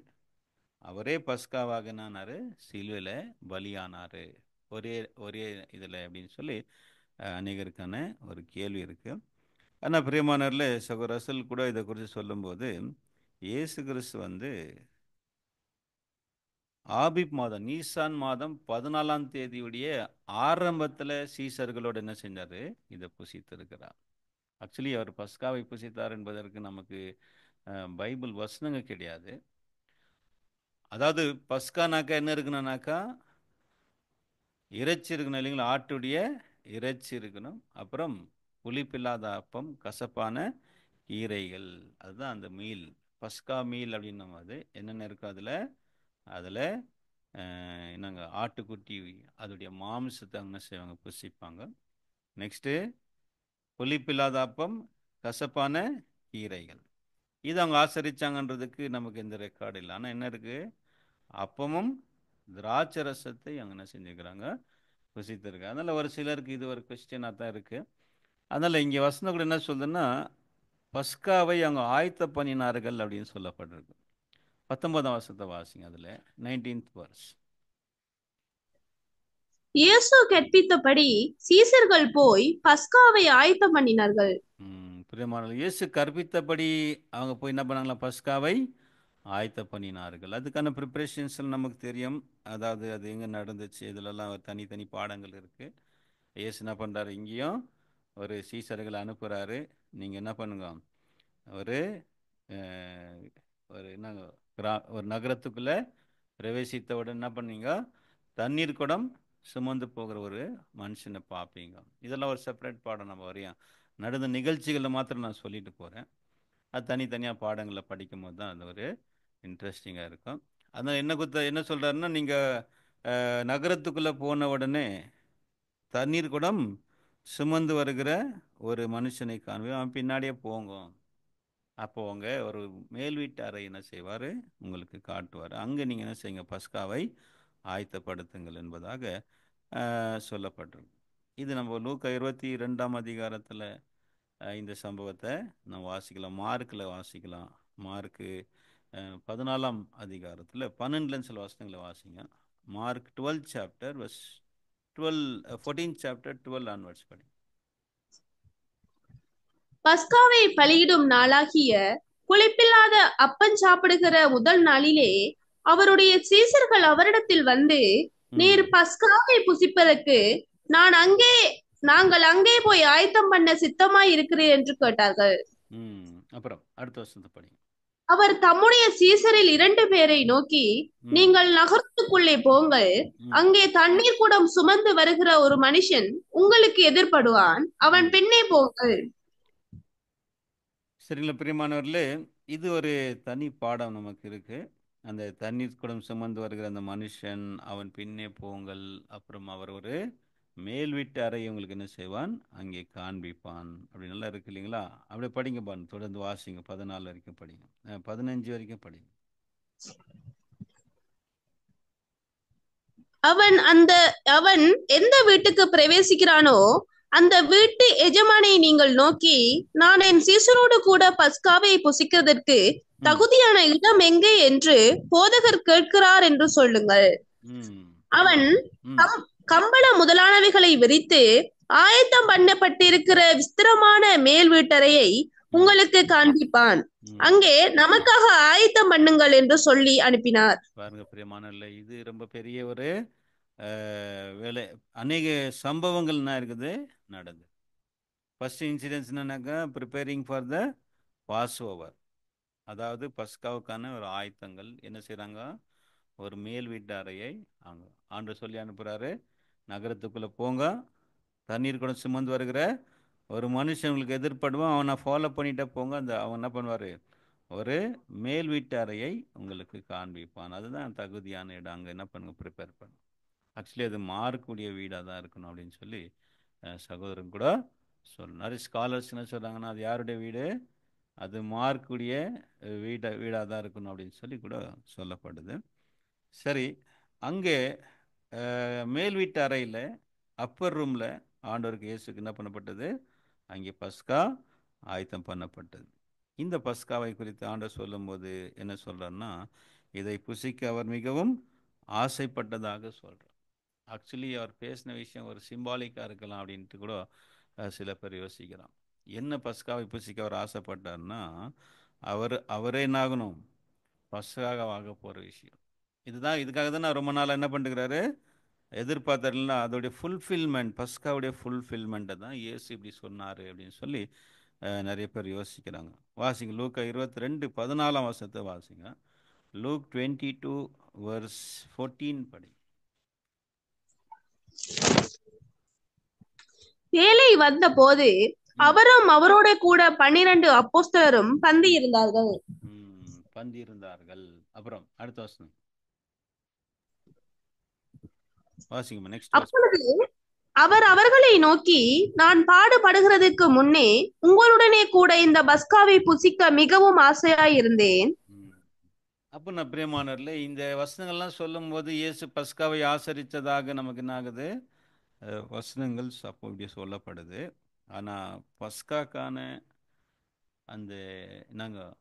அவரே பஸ்காவாக நானாரு சிலுவையில் பலியானார் ஒரே ஒரே இதில் அப்படின்னு சொல்லி அநேகருக்கான ஒரு கேள்வி இருக்குது. ஆனால் பிரியமானவர்களே, சகோதரர் ரசல் கூட இதை குறித்து சொல்லும்போது, இயேசு கிறிஸ்து வந்து ஆபிப் மாதம் நீசான் மாதம் 14ஆம் தேதியுடைய ஆரம்பத்தில் சீசர்களோடு என்ன செஞ்சார், இதை புசித்திருக்கிறார். ஆக்சுவலி அவர் பஸ்காவை புசித்தார் என்பதற்கு நமக்கு பைபிள் வசனங்க கிடையாது. அதாவது பஸ்கானாக்கா என்ன இருக்கணும்னாக்கா, இறைச்சி இருக்கணும் இல்லைங்களா? ஆட்டுடைய இறைச்சி இருக்கணும், அப்புறம் புளிப்பில்லாத அப்பம், கசப்பான கீரைகள், அதுதான் அந்த மீல், பஸ்கா மீல் அப்படின்னு. அது என்னென்ன இருக்கும் அதில் என்னங்க, ஆட்டுக்குட்டி அதோடைய மாம்சத்தை என்ன செய்வாங்க, புசிப்பாங்க. நெக்ஸ்ட்டு புளிப்பில்லாத அப்பம், கசப்பான கீரைகள், இது அவங்க ஆசரிச்சாங்கன்றதுக்கு நமக்கு எந்த ரெக்கார்டு இல்லை. ஆனால் என்ன இருக்குது, அப்பமும் திராட்சை ரசத்தை அவங்க என்ன செஞ்சுக்கிறாங்க, புசித்திருக்கு. அதனால் ஒரு சிலருக்கு இது ஒரு கொஸ்டினாக தான் இருக்குது. அதனால் இங்கே வசனம் கூட என்ன சொல்லுதுன்னா, பஸ்காவை அவங்க ஆயத்த பண்ணினார்கள் அப்படின்னு சொல்லப்பட்டிருக்கு. 19ஆம் வசனத்தை வாசிங்க, அதில் 19th verse. இயேசு கற்பித்தபடி சீசர்கள் போய் பஸ்காவை ஆயத்தம் பண்ணினார்கள். பிரியமானவர்களே, இயேசு கற்பித்தபடி அவங்க போய் என்ன பண்ணாங்களா, பஸ்காவை ஆயத்த பண்ணினார்கள். அதுக்கான ப்ரிப்ரேஷன்ஸ் நமக்கு தெரியும். அதாவது அது எங்கே நடந்துச்சு, இதிலெல்லாம் தனித்தனி பாடங்கள் இருக்குது. இயேசு என்ன பண்ணுறாரு, இங்கேயும் ஒரு சீசர்களை அனுப்புகிறாரு. நீங்கள் என்ன பண்ணுங்க, ஒரு என்னங்க ஒரு நகரத்துக்குள்ளே பிரவேசித்தவுடன் என்ன பண்ணீங்க, தண்ணீர் குடம் சுமந்து போகிற ஒரு மனுஷனை பார்ப்பீங்க. இதெல்லாம் ஒரு செப்பரேட் பாடம். நம்ம வரையும் நடந்த நிகழ்ச்சிகளில் மாத்திரம் நான் சொல்லிட்டு போகிறேன். அது தனித்தனியாக பாடங்களில் படிக்கும் போது தான் அது ஒரு இன்ட்ரெஸ்டிங்காக இருக்கும். அதனால் என்ன சொல்கிறாருன்னா, நீங்கள் நகரத்துக்குள்ளே போன உடனே தண்ணீர் குடம் சுமந்து வருகிற ஒரு மனுஷனை காண்பீங்க, அவன் பின்னாடியே போங்க. அப்போ அவங்க ஒரு மேல் வீட்டு அறை என்ன செய்வார், உங்களுக்கு காட்டுவார். அங்கே நீங்கள் என்ன செய்யுங்க, பஸ்காவை ஆயத்தப்படுத்துங்கள் என்பதாக சொல்லப்பட்டிருக்கு. இது நம்ம லூக்கா 22ஆம் அதிகாரத்தில் இந்த சம்பவத்தை நம்ம வாசிக்கலாம். மார்க்கில் வாசிக்கலாம். மார்க்கு 14ஆம் அதிகாரத்தில் 12 சில வசனங்களை வாசிங்க. Mark 12 chapter verse 14 chapter 12 onwards படி. பஸ்காவை பலியிடும் நாளாகிய புளிப்பில்லாத அப்பம் சாப்பிடுகிற முதல் நாளிலே அவருடைய சீசர்கள் அவரிடத்தில் வந்து, நீர் பஸ்காவை புசிப்பதற்கு நாங்கள் அங்கே போய் ஆயத்தம் பண்ண சித்தமாய் இருக்கிறீர் என்று கேட்டார்கள். அப்புறம் அடுத்த வசனத்தை படி. அவர் தம்முடைய சீசரில் 2 பேரை நோக்கி, நீங்கள் நகரத்துக்குள்ளே போங்கள், அங்கே தண்ணீர் குடம் சுமந்து வருகிற ஒரு மனுஷன் உங்களுக்கு எதிர்படுவான், அவன் பின்னே போங்கள். சரிங்களா பிரியமானவர்களே, இது ஒரு தனி பாடம் நமக்கு இருக்கு. அந்த தண்ணீர் குடம் சுமந்து வருகிற அந்த மனுஷன், அவன் பின்னே போங்கள், அப்புறம் அவர் ஒரு மேல் வீட்டு அறையை உங்களுக்கு என்ன செய்வான், அங்கே காண்பிப்பான் அப்படின்னு எல்லாம் இருக்கு இல்லைங்களா? அப்படியே படிங்க பாருங்க, தொடர்ந்து வாசிங்க. 14 வரைக்கும் படிங்க, 15 வரைக்கும் படிங்க. அவன் எந்த வீட்டுக்கு பிரவேசிக்கிறானோ அந்த வீட்டு எஜமானை நீங்கள் நோக்கி, நான் என் சீசரோடு கூட பஸ்காவை புசிக்கிறதற்கு தகுதியான இடம் எங்கே என்று போதகர் கேட்கிறார் என்று சொல்லுங்கள். அவன் கம்பள முதலானவைகளை விரித்து ஆயத்தம் பண்ணப்பட்டிருக்கிற விஸ்திரமான மேல் வீட்டறையை உங்களுக்கு காண்பிப்பான். ம். அங்கே நமக்காக ஆயத்தம் பண்ணுங்கள் என்று சொல்லி அனுப்பினார். பாருங்க பிரியமானவர்களே, இது ரொம்ப பெரிய ஒரு வேலை. அநேக சம்பவங்கள் என்ன இருக்குது நடந்தது. ஃபர்ஸ்ட் இன்சிடென்ட்ஸ் என்னன்னாக்கா preparing for the passover, அதாவது பஸ்காவுக்கான ஒரு ஆயத்தங்கள் என்ன செய்கிறாங்க. ஒரு மேல் வீட்டு அறையை அவங்க ஆண்டு சொல்லி அனுப்புகிறாரு. நகரத்துக்குள்ளே போங்க, தண்ணீர் கூட சுமந்து வருகிற ஒரு மனுஷன் உங்களுக்கு எதிர்ப்படுவான், அவனை ஃபாலோ பண்ணிட்டே போங்க. அந்த அவன் என்ன பண்ணுவார், ஒரு மேல் வீட்டு அறையை உங்களுக்கு காண்பிப்பான். அதுதான் தகுதியான இடம். அங்கே என்ன பண்ணுங்க, ப்ரிப்பேர் பண்ணு. ஆக்சுவலி அது மாறக்கூடிய வீடாக தான் இருக்கணும் அப்படின்னு சொல்லி சகோதரன் கூட நிறைய ஸ்காலர்ஸ் என்ன சொல்கிறாங்கன்னா, அது யாருடைய வீடு, அது மாறக்கூடிய வீடாக தான் இருக்கணும் அப்படின்னு சொல்லி கூட சொல்லப்படுது. சரி, அங்கே மேல் வீட்டு அறையில் அப்பர் ரூமில் ஆண்டவருக்கு இயேசுக்கு என்ன பண்ணப்பட்டது, அங்கே பஸ்கா ஆயத்தம் பண்ணப்பட்டது. இந்த பஸ்காவை குறித்து ஆண்டவர் சொல்லும்போது என்ன சொல்கிறாருன்னா, இதை புசிக்க அவர் மிகவும் ஆசைப்பட்டதாக சொல்கிறார். ஆக்சுவலி அவர் பேசின விஷயம் ஒரு சிம்பாலிக்காக இருக்கலாம் அப்படின்ட்டு கூட சில பேர் யோசிக்கிறான். என்ன பஸ்காவை புசிக்க அவர் ஆசைப்பட்டார்னா, அவரே என்னாகணும், பஸ்காக ஆக போகிற விஷயம் இதுதான். இதுக்காக தான் நான் ரொம்ப நாள் என்ன பண்ணுறாரு, எதிர்பார்த்தா அதோடைய ஃபுல்ஃபில்மெண்ட், பஸ்காவுடைய ஃபுல்ஃபில்மெண்ட்டை தான் இயேசு இப்படி சொன்னார் அப்படின்னு சொல்லி நிறைய பேர் யோசிக்கிறாங்க. வாசிங்க லூக்கா 22:14 வாசிங்க. லூக் 22:14 படி. வேலை வந்த போது அவரும் அவரோட கூட 12 அப்போஸ்தலரும் பந்தி இருந்தார்கள். பந்தி இருந்தார்கள். அப்புறம் அடுத்த வசனம் வாசிங்க. நெக்ஸ்ட் அப்பொழுது அவர் அவர்களை நோக்கி, நான் பாடுபடுகிறதுக்கு முன்னே உங்களுடனே கூட இந்த பஸ்காவை புசிக்க மிகவும் ஆசையாயிருந்தேன். அப்போ நான் பிரியமானவர்களே, இந்த வசனங்கள்லாம் சொல்லும் போது இயேசு பஸ்காவை ஆசரித்ததாக நமக்கு என்ன ஆகுது, வசனங்கள் அப்போ இப்படி சொல்லப்படுது. ஆனால் பஸ்காக்கான அந்த நாங்கள்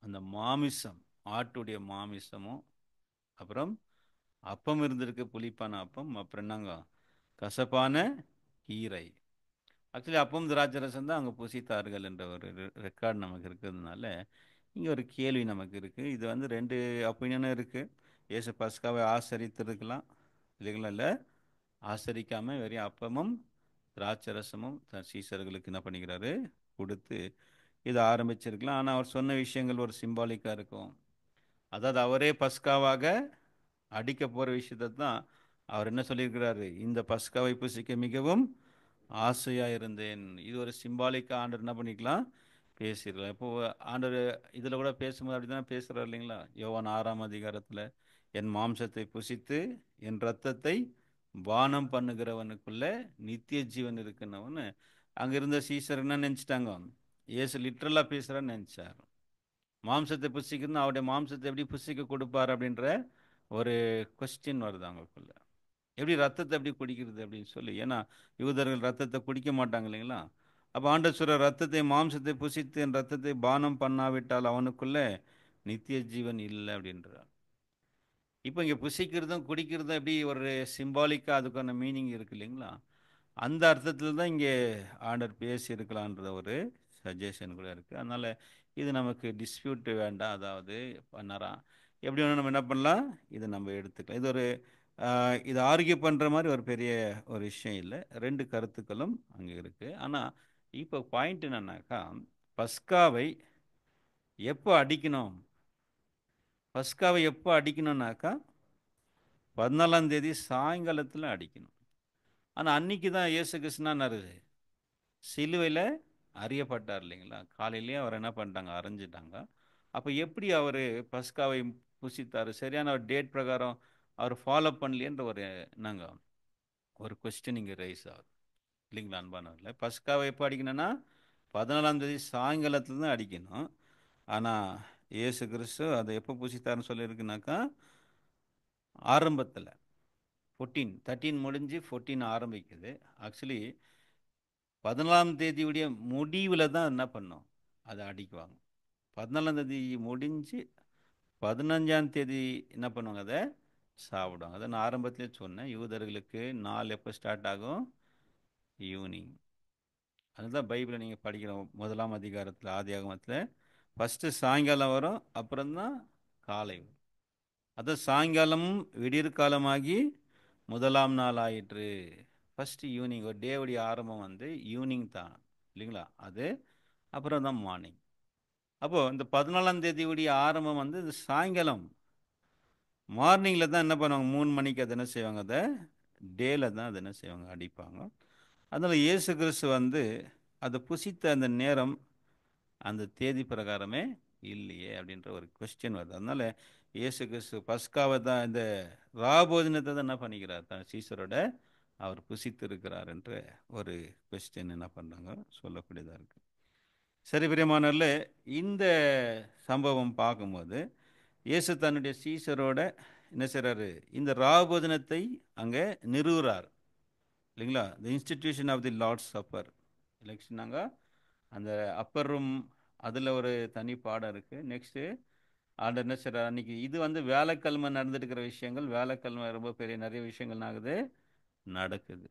அந்த மாமிசம், ஆட்டுடைய மாமிசமும், அப்புறம் அப்பம் இருந்திருக்கு, புளிப்பான அப்பம், அப்புறம் என்னங்க கசப்பான கீரை. ஆக்சுவலி அப்பம் திராட்சரசம் தான் அங்கே புசித்தார்கள் என்ற ஒரு ரெக்கார்டு நமக்கு இருக்கிறதுனால இங்கே ஒரு கேள்வி நமக்கு இருக்குது. இது வந்து ரெண்டு ஒப்பீனியனும் இருக்குது. இயேசு பஸ்காவை ஆசரித்திருக்கலாம் இல்லைங்களா, இல்லை ஆசரிக்காமல் வெறும் அப்பமும் திராட்சரசமும் தன் சீசர்களுக்கு என்ன பண்ணிக்கிறாரு கொடுத்து இதை ஆரம்பிச்சிருக்கலாம். ஆனால் அவர் சொன்ன விஷயங்கள் ஒரு சிம்பாலிக்காக இருக்கும். அதாவது அவரே பஸ்காவாக அடிக்க போகிற விஷயத்தை தான் அவர் என்ன சொல்லியிருக்கிறாரு, இந்த பஸ்காவை புசிக்க மிகவும் ஆசையாக இருந்தேன். இது ஒரு சிம்பாலிக்காக ஆண்டவர் என்ன பண்ணிக்கலாம் பேசிடலாம். இப்போது ஆண்டவர் இதில் கூட பேசும்போது அப்படி தான் பேசுகிறார் இல்லைங்களா. யோவான் 6:அதிகாரத்தில் என் மாம்சத்தை புசித்து என் இரத்தத்தை பானம் பண்ணுகிறவனுக்குள்ள நித்திய ஜீவன் இருக்குன்னவன்னு அங்கே இருந்த சீசர் என்ன நினச்சிட்டாங்க, இயேசு லிட்ரலாக பேசுகிறான்னு நினச்சார். மாம்சத்தை புசிக்கணும், அவருடைய மாம்சத்தை எப்படி புசிக்க கொடுப்பார் அப்படின்ற ஒரு கொஸ்டின் வருது அவங்களுக்குள்ள. எப்படி ரத்தத்தை எப்படி குடிக்கிறது அப்படின்னு சொல்லி. ஏன்னா யூதர்கள் ரத்தத்தை குடிக்க மாட்டாங்க இல்லைங்களா. அப்போ ஆண்டவர் சொல்ற, ரத்தத்தை மாம்சத்தை புசித்து என் ரத்தத்தை பானம் பண்ணாவிட்டால் அவனுக்குள்ள நித்திய ஜீவன் இல்லை அப்படின்றார். இப்போ இங்கே புசிக்கிறதும் குடிக்கிறதும் எப்படி ஒரு சிம்பாலிக்காக அதுக்கான மீனிங் இருக்கு இல்லைங்களா. அந்த அர்த்தத்தில் தான் இங்கே ஆண்டவர் பேசியிருக்கலான்ற ஒரு சஜஷன் கூட இருக்குது. அதனால் இது நமக்கு டிஸ்பியூட் வேண்டாம். அதாவது பண்ணறான் எப்படி வேணும் நம்ம என்ன பண்ணலாம், இதை நம்ம எடுத்துக்கலாம். இது ஒரு இது ஆர்கியூ பண்ணுற மாதிரி ஒரு பெரிய ஒரு விஷயம் இல்லை. ரெண்டு கருத்துக்களும் அங்கே இருக்குது. ஆனால் இப்போ பாயிண்ட் என்னன்னாக்கா, பஸ்காவை எப்போ அடிக்கணும், பஸ்காவை எப்போ அடிக்கணும்னாக்கா 14ஆம் தேதி சாயங்காலத்தில் அடிக்கணும். ஆனால் அன்னைக்கு தான் இயேசு கிருஷ்ணனார் சிலுவையில் அறியப்பட்டார் இல்லைங்களா. காலையிலேயே அவர் என்ன பண்ணிட்டாங்க, அரைஞ்சிட்டாங்க. அப்போ எப்படி அவர் பஸ்காவை புசித்தார், சரியான ஒரு டேட் பிரகாரம் அவர் ஃபாலோ பண்ணலையன்ற ஒரு நாங்கள் ஒரு கொஸ்டின் இங்கே ரைஸ் ஆகுது இல்லைங்களா. அன்பானவர்களே, பஸ்காவை எப்போ அடிக்கணும்னா 14ஆம் தேதி சாயங்காலத்தில் தான் அடிக்கணும். ஆனால் இயேசு கிறிஸ்து அதை எப்போ புசித்தார்னு சொல்லியிருக்குனாக்கா ஆரம்பத்தில் 13 முடிஞ்சு 14 ஆரம்பிக்குது. ஆக்சுவலி 14ஆம் தேதியுடைய முடிவில் தான் என்ன பண்ணோம், அதை அடிக்குவாங்க. 14ஆம் தேதி முடிஞ்சு 15ஆம் தேதி என்ன பண்ணுவாங்க, அதை சாப்பிடுவாங்க. அதை நான் ஆரம்பத்திலே சொன்னேன். யூதர்களுக்கு நாள் எப்போ ஸ்டார்ட் ஆகும், ஈவினிங். அதுதான் பைபிளை நீங்கள் படிக்கிற முதலாம் அதிகாரத்தில் ஆதியாகமத்தில் ஃபஸ்ட்டு சாயங்காலம் வரும், அப்புறம்தான் காலை வரும். அது சாயங்காலமும் விடியற்காலமாகி முதலாம் நாள் ஆயிற்று. ஃபஸ்ட்டு ஈவினிங், ஒரு டேவுடைய ஆரம்பம் வந்து ஈவினிங் தான் இல்லைங்களா? அது அப்புறம் தான் மார்னிங். அப்போது இந்த 14ஆம் தேதியுடைய ஆரம்பம் வந்து இந்த சாயங்காலம் மார்னிங்கில் தான் என்ன பண்ணுவாங்க, 3 மணிக்கு அதை என்ன செய்வாங்க, அதை டேல தான் அதை என்ன செய்வாங்க, அடிப்பாங்க. அதனால் இயேசு கிறிஸ்து வந்து அதை புசித்த அந்த நேரம் அந்த தேதி பிரகாரமே இல்லையே அப்படின்ற ஒரு கொஸ்டின் வருது. அதனால இயேசு கிறிஸ்து பஸ்காவை தான், இந்த ராபோஜனத்தை தான் என்ன பண்ணிக்கிறார், தன் சீசரோட அவர் புசித்து இருக்கிறார் என்ற ஒரு கொஸ்டின் என்ன பண்ணுறாங்க, சொல்லக்கூடியதாக இருக்கு. சரி பிரியமானவர்களே, இந்த சம்பவம் பார்க்கும்போது இயேசு தன்னுடைய சீசரோட என்ன செய்கிறாரு, இந்த ராபோஜனத்தை அங்கே நிறுவுறார் இல்லைங்களா? The institution of the lord's supper எலெக்ஷனாங்க. அந்த அப்பர் ரூம் அதில் ஒரு தனி பாடம் இருக்குது. நெக்ஸ்ட்டு ஆண்டர் என்ன செய்கிறார், அன்றைக்கி இது வந்து வேலைக்கிழமை நடந்துட்டுருக்கிற விஷயங்கள், வேலைக்கிழமை ரொம்ப பெரிய நிறைய விஷயங்கள் ஆகுது நடக்குது.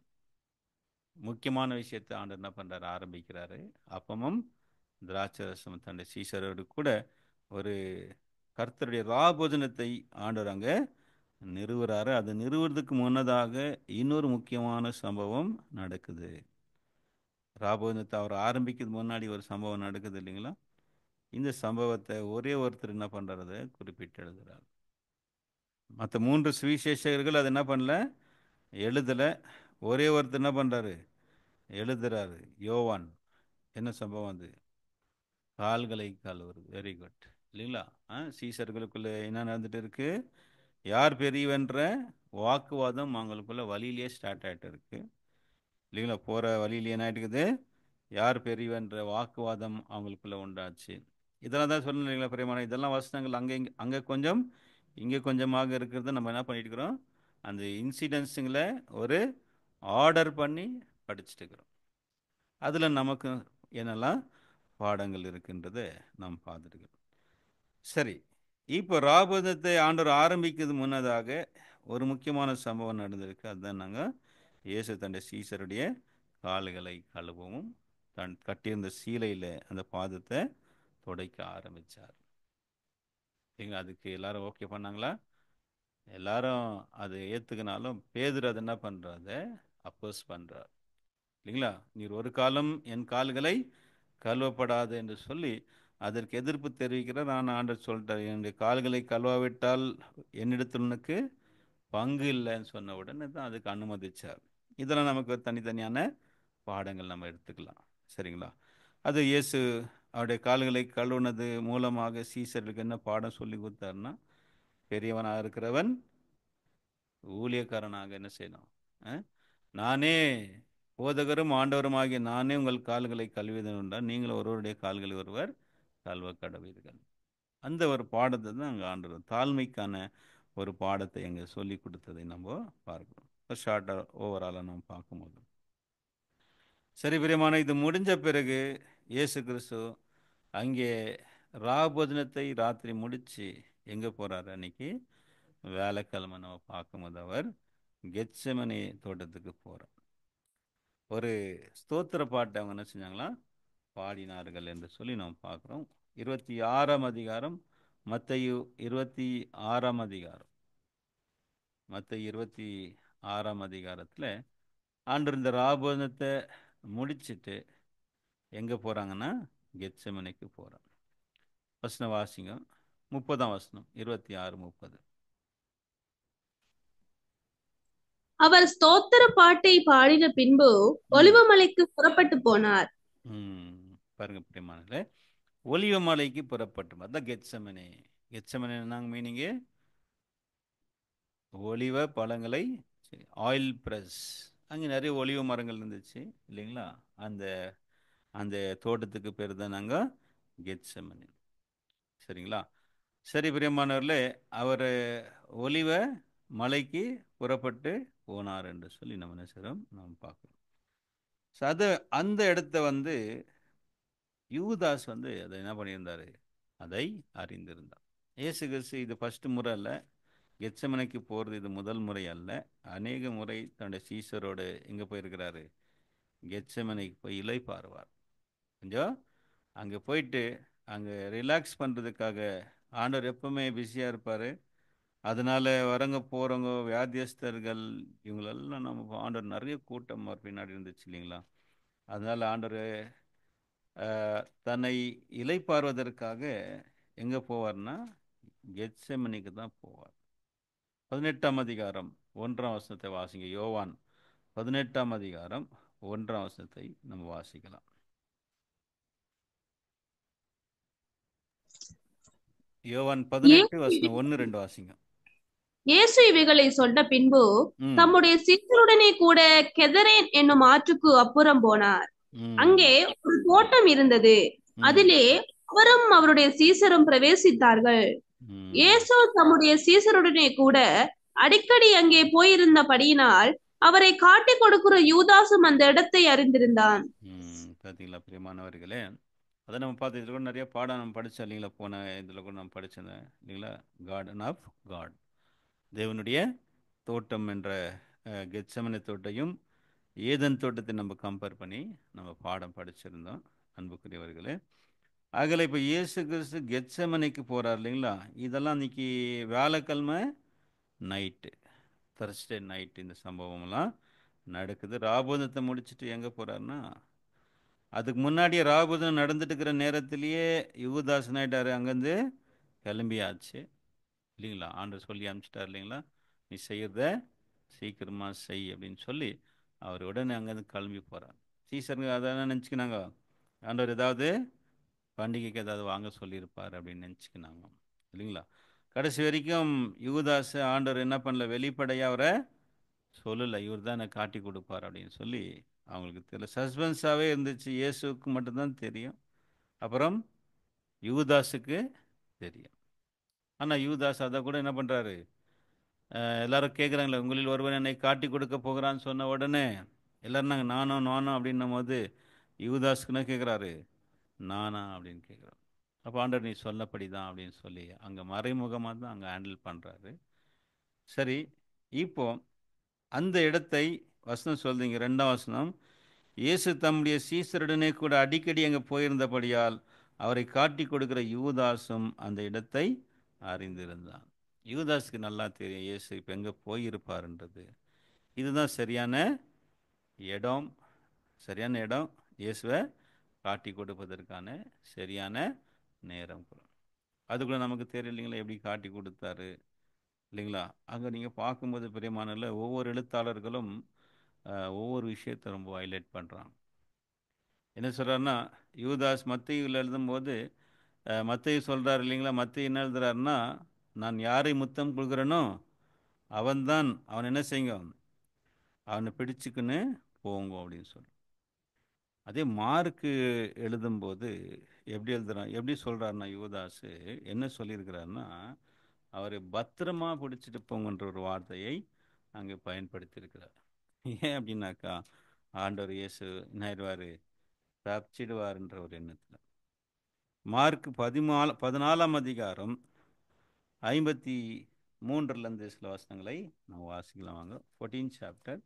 முக்கியமான விஷயத்தை ஆண்டர் என்ன பண்ணுறாரு, ஆரம்பிக்கிறாரு. அப்பமும் திராட்சரசம் தன்னுடைய சீசரோடு கூட ஒரு கர்த்தருடைய ராபோஜனத்தை ஆண்டவர் அங்கே நிறுவுறாரு. அது நிறுவுறதுக்கு முன்னதாக இன்னொரு முக்கியமான சம்பவம் நடக்குது. ராபோஜனத்தை அவர் ஆரம்பிக்கிறது முன்னாடி ஒரு சம்பவம் நடக்குது இல்லைங்களா? இந்த சம்பவத்தை ஒரே ஒருத்தர் என்ன பண்ணுறது குறிப்பிட்டு எழுதுகிறார். மற்ற 3 சுவிசேஷகர்கள் அது என்ன பண்ணல, எழுதலை. ஒரே ஒருத்தர் என்ன பண்ணுறாரு, எழுதுறாரு, யோவான். என்ன சம்பவம் அது, கால்களை கழுவுறது. வெரி குட் இல்லைங்களா? சீசர்களுக்குள்ள என்ன நடந்துட்டு இருக்கு, யார் பெரியவன்ற வாக்குவாதம் அவங்களுக்குள்ள வழியிலேயே ஸ்டார்ட் ஆகிட்டு இருக்கு இல்லைங்களா? போகிற வழியிலேயே என்ன ஆகிட்டுக்குது, யார் பெரியவன்ற வாக்குவாதம் அவங்களுக்குள்ள உண்டாச்சு. இதெல்லாம் தான் சொல்லணும் இல்லைங்களா பிரியமான? இதெல்லாம் வசனங்கள் அங்கே அங்கே கொஞ்சம் இங்கே கொஞ்சமாக இருக்கிறத நம்ம என்ன பண்ணிட்டு இருக்கிறோம், அந்த இன்சிடென்ட்ஸுங்களை ஒரு ஆர்டர் பண்ணி படிச்சுட்டு இருக்கிறோம். அதில் நமக்கு என்னெல்லாம் பாடங்கள் இருக்குன்றதை நாம் பார்த்துருக்கிறோம். சரி, இப்போ ராபோஜனத்தை ஆண்டவர் ஆரம்பிக்கிறது முன்னதாக ஒரு முக்கியமான சம்பவம் நடந்திருக்கு. அதுதான் நாங்கள் இயேசு தன்னுடைய சீசருடைய கால்களை கழுவவும் தன் கட்டியிருந்த சீலையில் அந்த பாதத்தை துடைக்க ஆரம்பித்தார். அதுக்கு எல்லாரும் ஓகே பண்ணாங்களா? எல்லாரும் அதை ஏற்றுக்கினாலும் பேதுரு அதை என்ன பண்ணுறாரு, அப்போஸ் பண்ணுறார் இல்லைங்களா? நீர் ஒரு காலம் என் கால்களை கழுவப்படாது என்று சொல்லி அதற்கு எதிர்ப்பு தெரிவிக்கிறார். நான் ஆண்டவர் சொல்லிட்டார், என்னுடைய கால்களை கழுவாவிட்டால் என்னிடத்தில் உனக்கு பங்கு இல்லைன்னு சொன்ன உடனே தான் அதுக்கு அனுமதிச்சார். இதெல்லாம் நமக்கு தனித்தனியான பாடங்கள் நம்ம எடுத்துக்கலாம். சரிங்களா? அது இயேசு அவருடைய கால்களை கழுவுனது மூலமாக சீசர்களுக்கு என்ன பாடம் சொல்லி கொடுத்தாருன்னா, பெரியவனாக இருக்கிறவன் ஊழியக்காரனாக என்ன செய்யணும், நானே போதகரும் ஆண்டவருமாகிய நானே உங்கள் கால்களை கழுவியதுண்டால் நீங்கள் ஒருவருடைய கால்களை ஒருவர் கழுவ கடவீர்கள். அந்த ஒரு பாடத்தை தான் அங்கே ஆண்டவர் தாழ்மைக்கான ஒரு பாடத்தை அங்கே சொல்லி கொடுத்ததை நம்ம பார்க்கிறோம். ஷார்ட்டாக ஓவராலாக நம்ம பார்க்கும்போது சரி பிரியமான, இது முடிஞ்ச பிறகு இயேசு கிறிஸ்து அங்கே ராபோஜனத்தை ராத்திரி முடித்து எங்கே போகிறாரு, அன்னைக்கு வேலைக்கிழமை நம்ம பார்க்கும்போது அவர் கெத்செமனே தோட்டத்துக்கு போகிறார். ஒரு ஸ்தோத்திர பாட்டை அவங்க என்ன செஞ்சாங்களா, பாடினார்கள் என்று சொல்லி நாம் பார்க்குறோம். 26ஆம் அதிகாரம், மத்தேயு 26ஆம் அதிகாரம், மத்தேயு 26ஆம் அதிகாரத்தில் ஆண்டு இந்த ராபோஜனத்தை முடிச்சுட்டு எங்கே போகிறாங்கன்னா கெத்செமனேக்கு போகிறாங்க. வசனம் வாசிங்க, 30ஆம் வசனம், 26-30. அவர் ஸ்தோத்திர பாட்டை பாடின பின்பு ஒலிவமலைக்கு புறப்பட்டு போனார். பாருங்க பிரியமானங்களே, ஒலிவமலைக்கு புறப்பட்டு, அதான் கெத்செமனே. கெத்செமனே என்னங்க மீனிங்கு, ஒலிவ பழங்களை, ஆயில் ப்ரெஸ். அங்கே நிறைய ஒலிவ மரங்கள் இருந்துச்சு இல்லைங்களா? அந்த அந்த தோட்டத்துக்கு பேர் தான் நாங்கள் கெத்செமனே. சரிங்களா? சரி பிரியமானவர்களே, அவர் ஒலிவ மலைக்கு புறப்பட்டு போனார் என்று சொல்லி நம்ம என்ன செய்கிறோம், நாம் பார்க்குறோம். ஸோ அது அந்த இடத்த வந்து யூதாஸ் வந்து அதை என்ன பண்ணியிருந்தார், அதை அறிந்திருந்தார். இயேசு கிறிஸ்து இது ஃபஸ்ட்டு முறை அல்ல, கெத்செமனைக்கு போகிறது இது முதல் முறை அல்ல. அநேக முறை தன்னுடைய சீசரோடு எங்கே போயிருக்கிறாரு, கெத்செமனைக்கு போய் இளைப்பாறுவார். கொஞ்சம் அங்கே போயிட்டு அங்கே ரிலாக்ஸ் பண்ணுறதுக்காக ஆண்டவர் எப்பவுமே பிஸியாக இருப்பார். அதனால வரங்க போகிறவங்க வியாதியஸ்தர்கள் இவங்களெல்லாம் நம்ம ஆண்டவர் நிறைய கூட்டம் அவர் பின்னாடி இருந்துச்சு இல்லைங்களா. அதனால ஆண்டவர் தன்னை இளைப்பாறுவதற்காக எங்கே போவார்னா கெத்செமனிக்கு தான் போவார். 18ஆம் அதிகாரம் 1ஆம் வசனத்தை வாசிங்க. யோவான் 18ஆம் அதிகாரம் 1ஆம் வசனத்தை நம்ம வாசிக்கலாம். யோவான் 18 வசனம் 1-2 வாசிங்க. இயேசு இவைகளை சொன்ன பின்பு தம்முடைய சீடருடனே கூட கெதரேன் என்னும் ஆற்றுக்கு அப்புறம் போனார். அங்கே ஒரு தோட்டம் இருந்தது. அதிலே அவரும் அவருடைய சீசரும் பிரவேசித்தார்கள். இயேசு தம்முடைய சீசருடனே கூட அடிக்கடி அங்கே போயிருந்தபடியினால் அவரை காட்டிக் கொடுக்கிற யூதாசும் அந்த இடத்தை அறிந்திருந்தான். பார்த்தீங்களா பிரியமானவர்களே, அதை நம்ம பார்த்து இதில் கூட நிறைய பாடம் நம்ம படித்தோம் இல்லைங்களா. போன இதில் கூட நம்ம படித்தேன் இல்லைங்களா. கார்டன் ஆஃப் காட், தேவனுடைய தோட்டம் என்ற கெத்செமனே தோட்டையும் ஏதன் தோட்டத்தை நம்ம கம்பேர் பண்ணி நம்ம பாடம் படிச்சிருந்தோம் அன்புக்குரியவர்களே. ஆகல இப்போ இயேசு கிறிஸ்து கெத்செமனைக்கு போகிறார் இல்லைங்களா. இதெல்லாம் இன்னைக்கு வியாழக்கிழமை நைட்டு, தர்ஸ்டே நைட்டு இந்த சம்பவம்லாம் நடக்குது. ராபோதத்தை முடிச்சுட்டு எங்கே போகிறாருன்னா, அதுக்கு முன்னாடியே ராபோதம் நடந்துட்டு இருக்கிற நேரத்திலேயே யூதாஸ் ஆயிட்டார். அங்கேருந்து கிளம்பியாச்சு இல்லைங்களா. ஆண்டவர் சொல்லி அனுப்பிச்சிட்டார் இல்லைங்களா, நீ செய்கிறத சீக்கிரமாக செய் அப்படின்னு சொல்லி அவர் உடனே அங்கேருந்து கிளம்பி போகிறார். சீசருங்க அதான் நினச்சிக்கினாங்க, ஆண்டவர் ஏதாவது பண்டிகைக்கு ஏதாவது வாங்க சொல்லியிருப்பார் அப்படின்னு நினச்சிக்கினாங்க இல்லைங்களா. கடைசி வரைக்கும் யூதாஸ் ஆண்டவர் என்ன பண்ணல, வெளிப்படையாக அவரை சொல்லலை, இவர் தான் என்னை காட்டி கொடுப்பார் அப்படின்னு சொல்லி அவங்களுக்கு தெரியல. சஸ்பென்ஸாகவே இருந்துச்சு. இயேசுக்கு மட்டும்தான் தெரியும், அப்புறம் யூதாஸுக்கு தெரியும். ஆனால் யூதாஸ் அதை கூட என்ன பண்ணுறாரு, எல்லாரும் கேட்குறாங்களே, உங்களில் ஒருவன் என்னை காட்டி கொடுக்க போகிறான்னு சொன்ன உடனே எல்லோரும் நாங்கள் நானும் அப்படின்னும் போது யூதாஸுக்குன்னா கேட்குறாரு, நானா அப்படின்னு கேட்குறாரு. அப்போ ஆண்டவர் நீ சொல்லப்படி தான் அப்படின்னு சொல்லி அங்கே மறைமுகமாக தான் அங்கே ஹேண்டில் பண்ணுறாரு. சரி, இப்போ அந்த இடத்தை வசனம் சொல்றீங்க 2ஆம் வசனம், இயேசு தம்முடைய சீசருடனே கூட அடிக்கடி அங்கே போயிருந்தபடியால் அவரை காட்டி கொடுக்கிற யூதாசும் அந்த இடத்தை அறிந்திருந்தான். யூதாஸுக்கு நல்லா தெரியும் இயேசு இப்போ எங்கே போயிருப்பாருன்றது. இதுதான் சரியான இடம், இயேசுவை காட்டி கொடுப்பதற்கான சரியான நேரம். அதுக்குள்ள நமக்கு தெரியலைங்களா எப்படி காட்டி கொடுத்தாரு இல்லைங்களா. அங்கே நீங்கள் பார்க்கும்போது பிரியமானல ஒவ்வொரு எழுத்தாளர்களும் ஒவ்வொரு விஷயத்தை ரொம்ப ஹைலைட் பண்ணுறாங்க. என்ன சொல்கிறாருன்னா, யூதாஸ் மத்தேயுவில் எழுதும்போது மத்தேயு சொல்கிறார் இல்லைங்களா. மத்தேயு என்ன எழுதுறாருன்னா, நான் யாரை முத்தம் கொடுக்குறேனோ அவன் என்ன செய்யுங்க, அவனை பிடிச்சுக்குன்னு போங்க அப்படின்னு சொல்லி. அதே மார்க்கு எழுதும்போது எப்படி சொல்கிறாருன்னா, யூதாஸு என்ன சொல்லியிருக்கிறாருன்னா, அவரை பத்திரமா பிடிச்சிட்டு போங்கன்ற ஒரு வார்த்தையை அங்கே பயன்படுத்தியிருக்கிறார். ஏன் அப்படின்னாக்கா, ஆண்டவர் இயேசு என்ன ஆயிடுவார், தப்பிச்சிடுவார்ன்ற ஒரு எண்ணத்தில். மார்க் 14ஆம் அதிகாரம் 53 சில வசனங்களை நம்ம வாசிக்கலாம் வாங்க. 14 சாப்டர்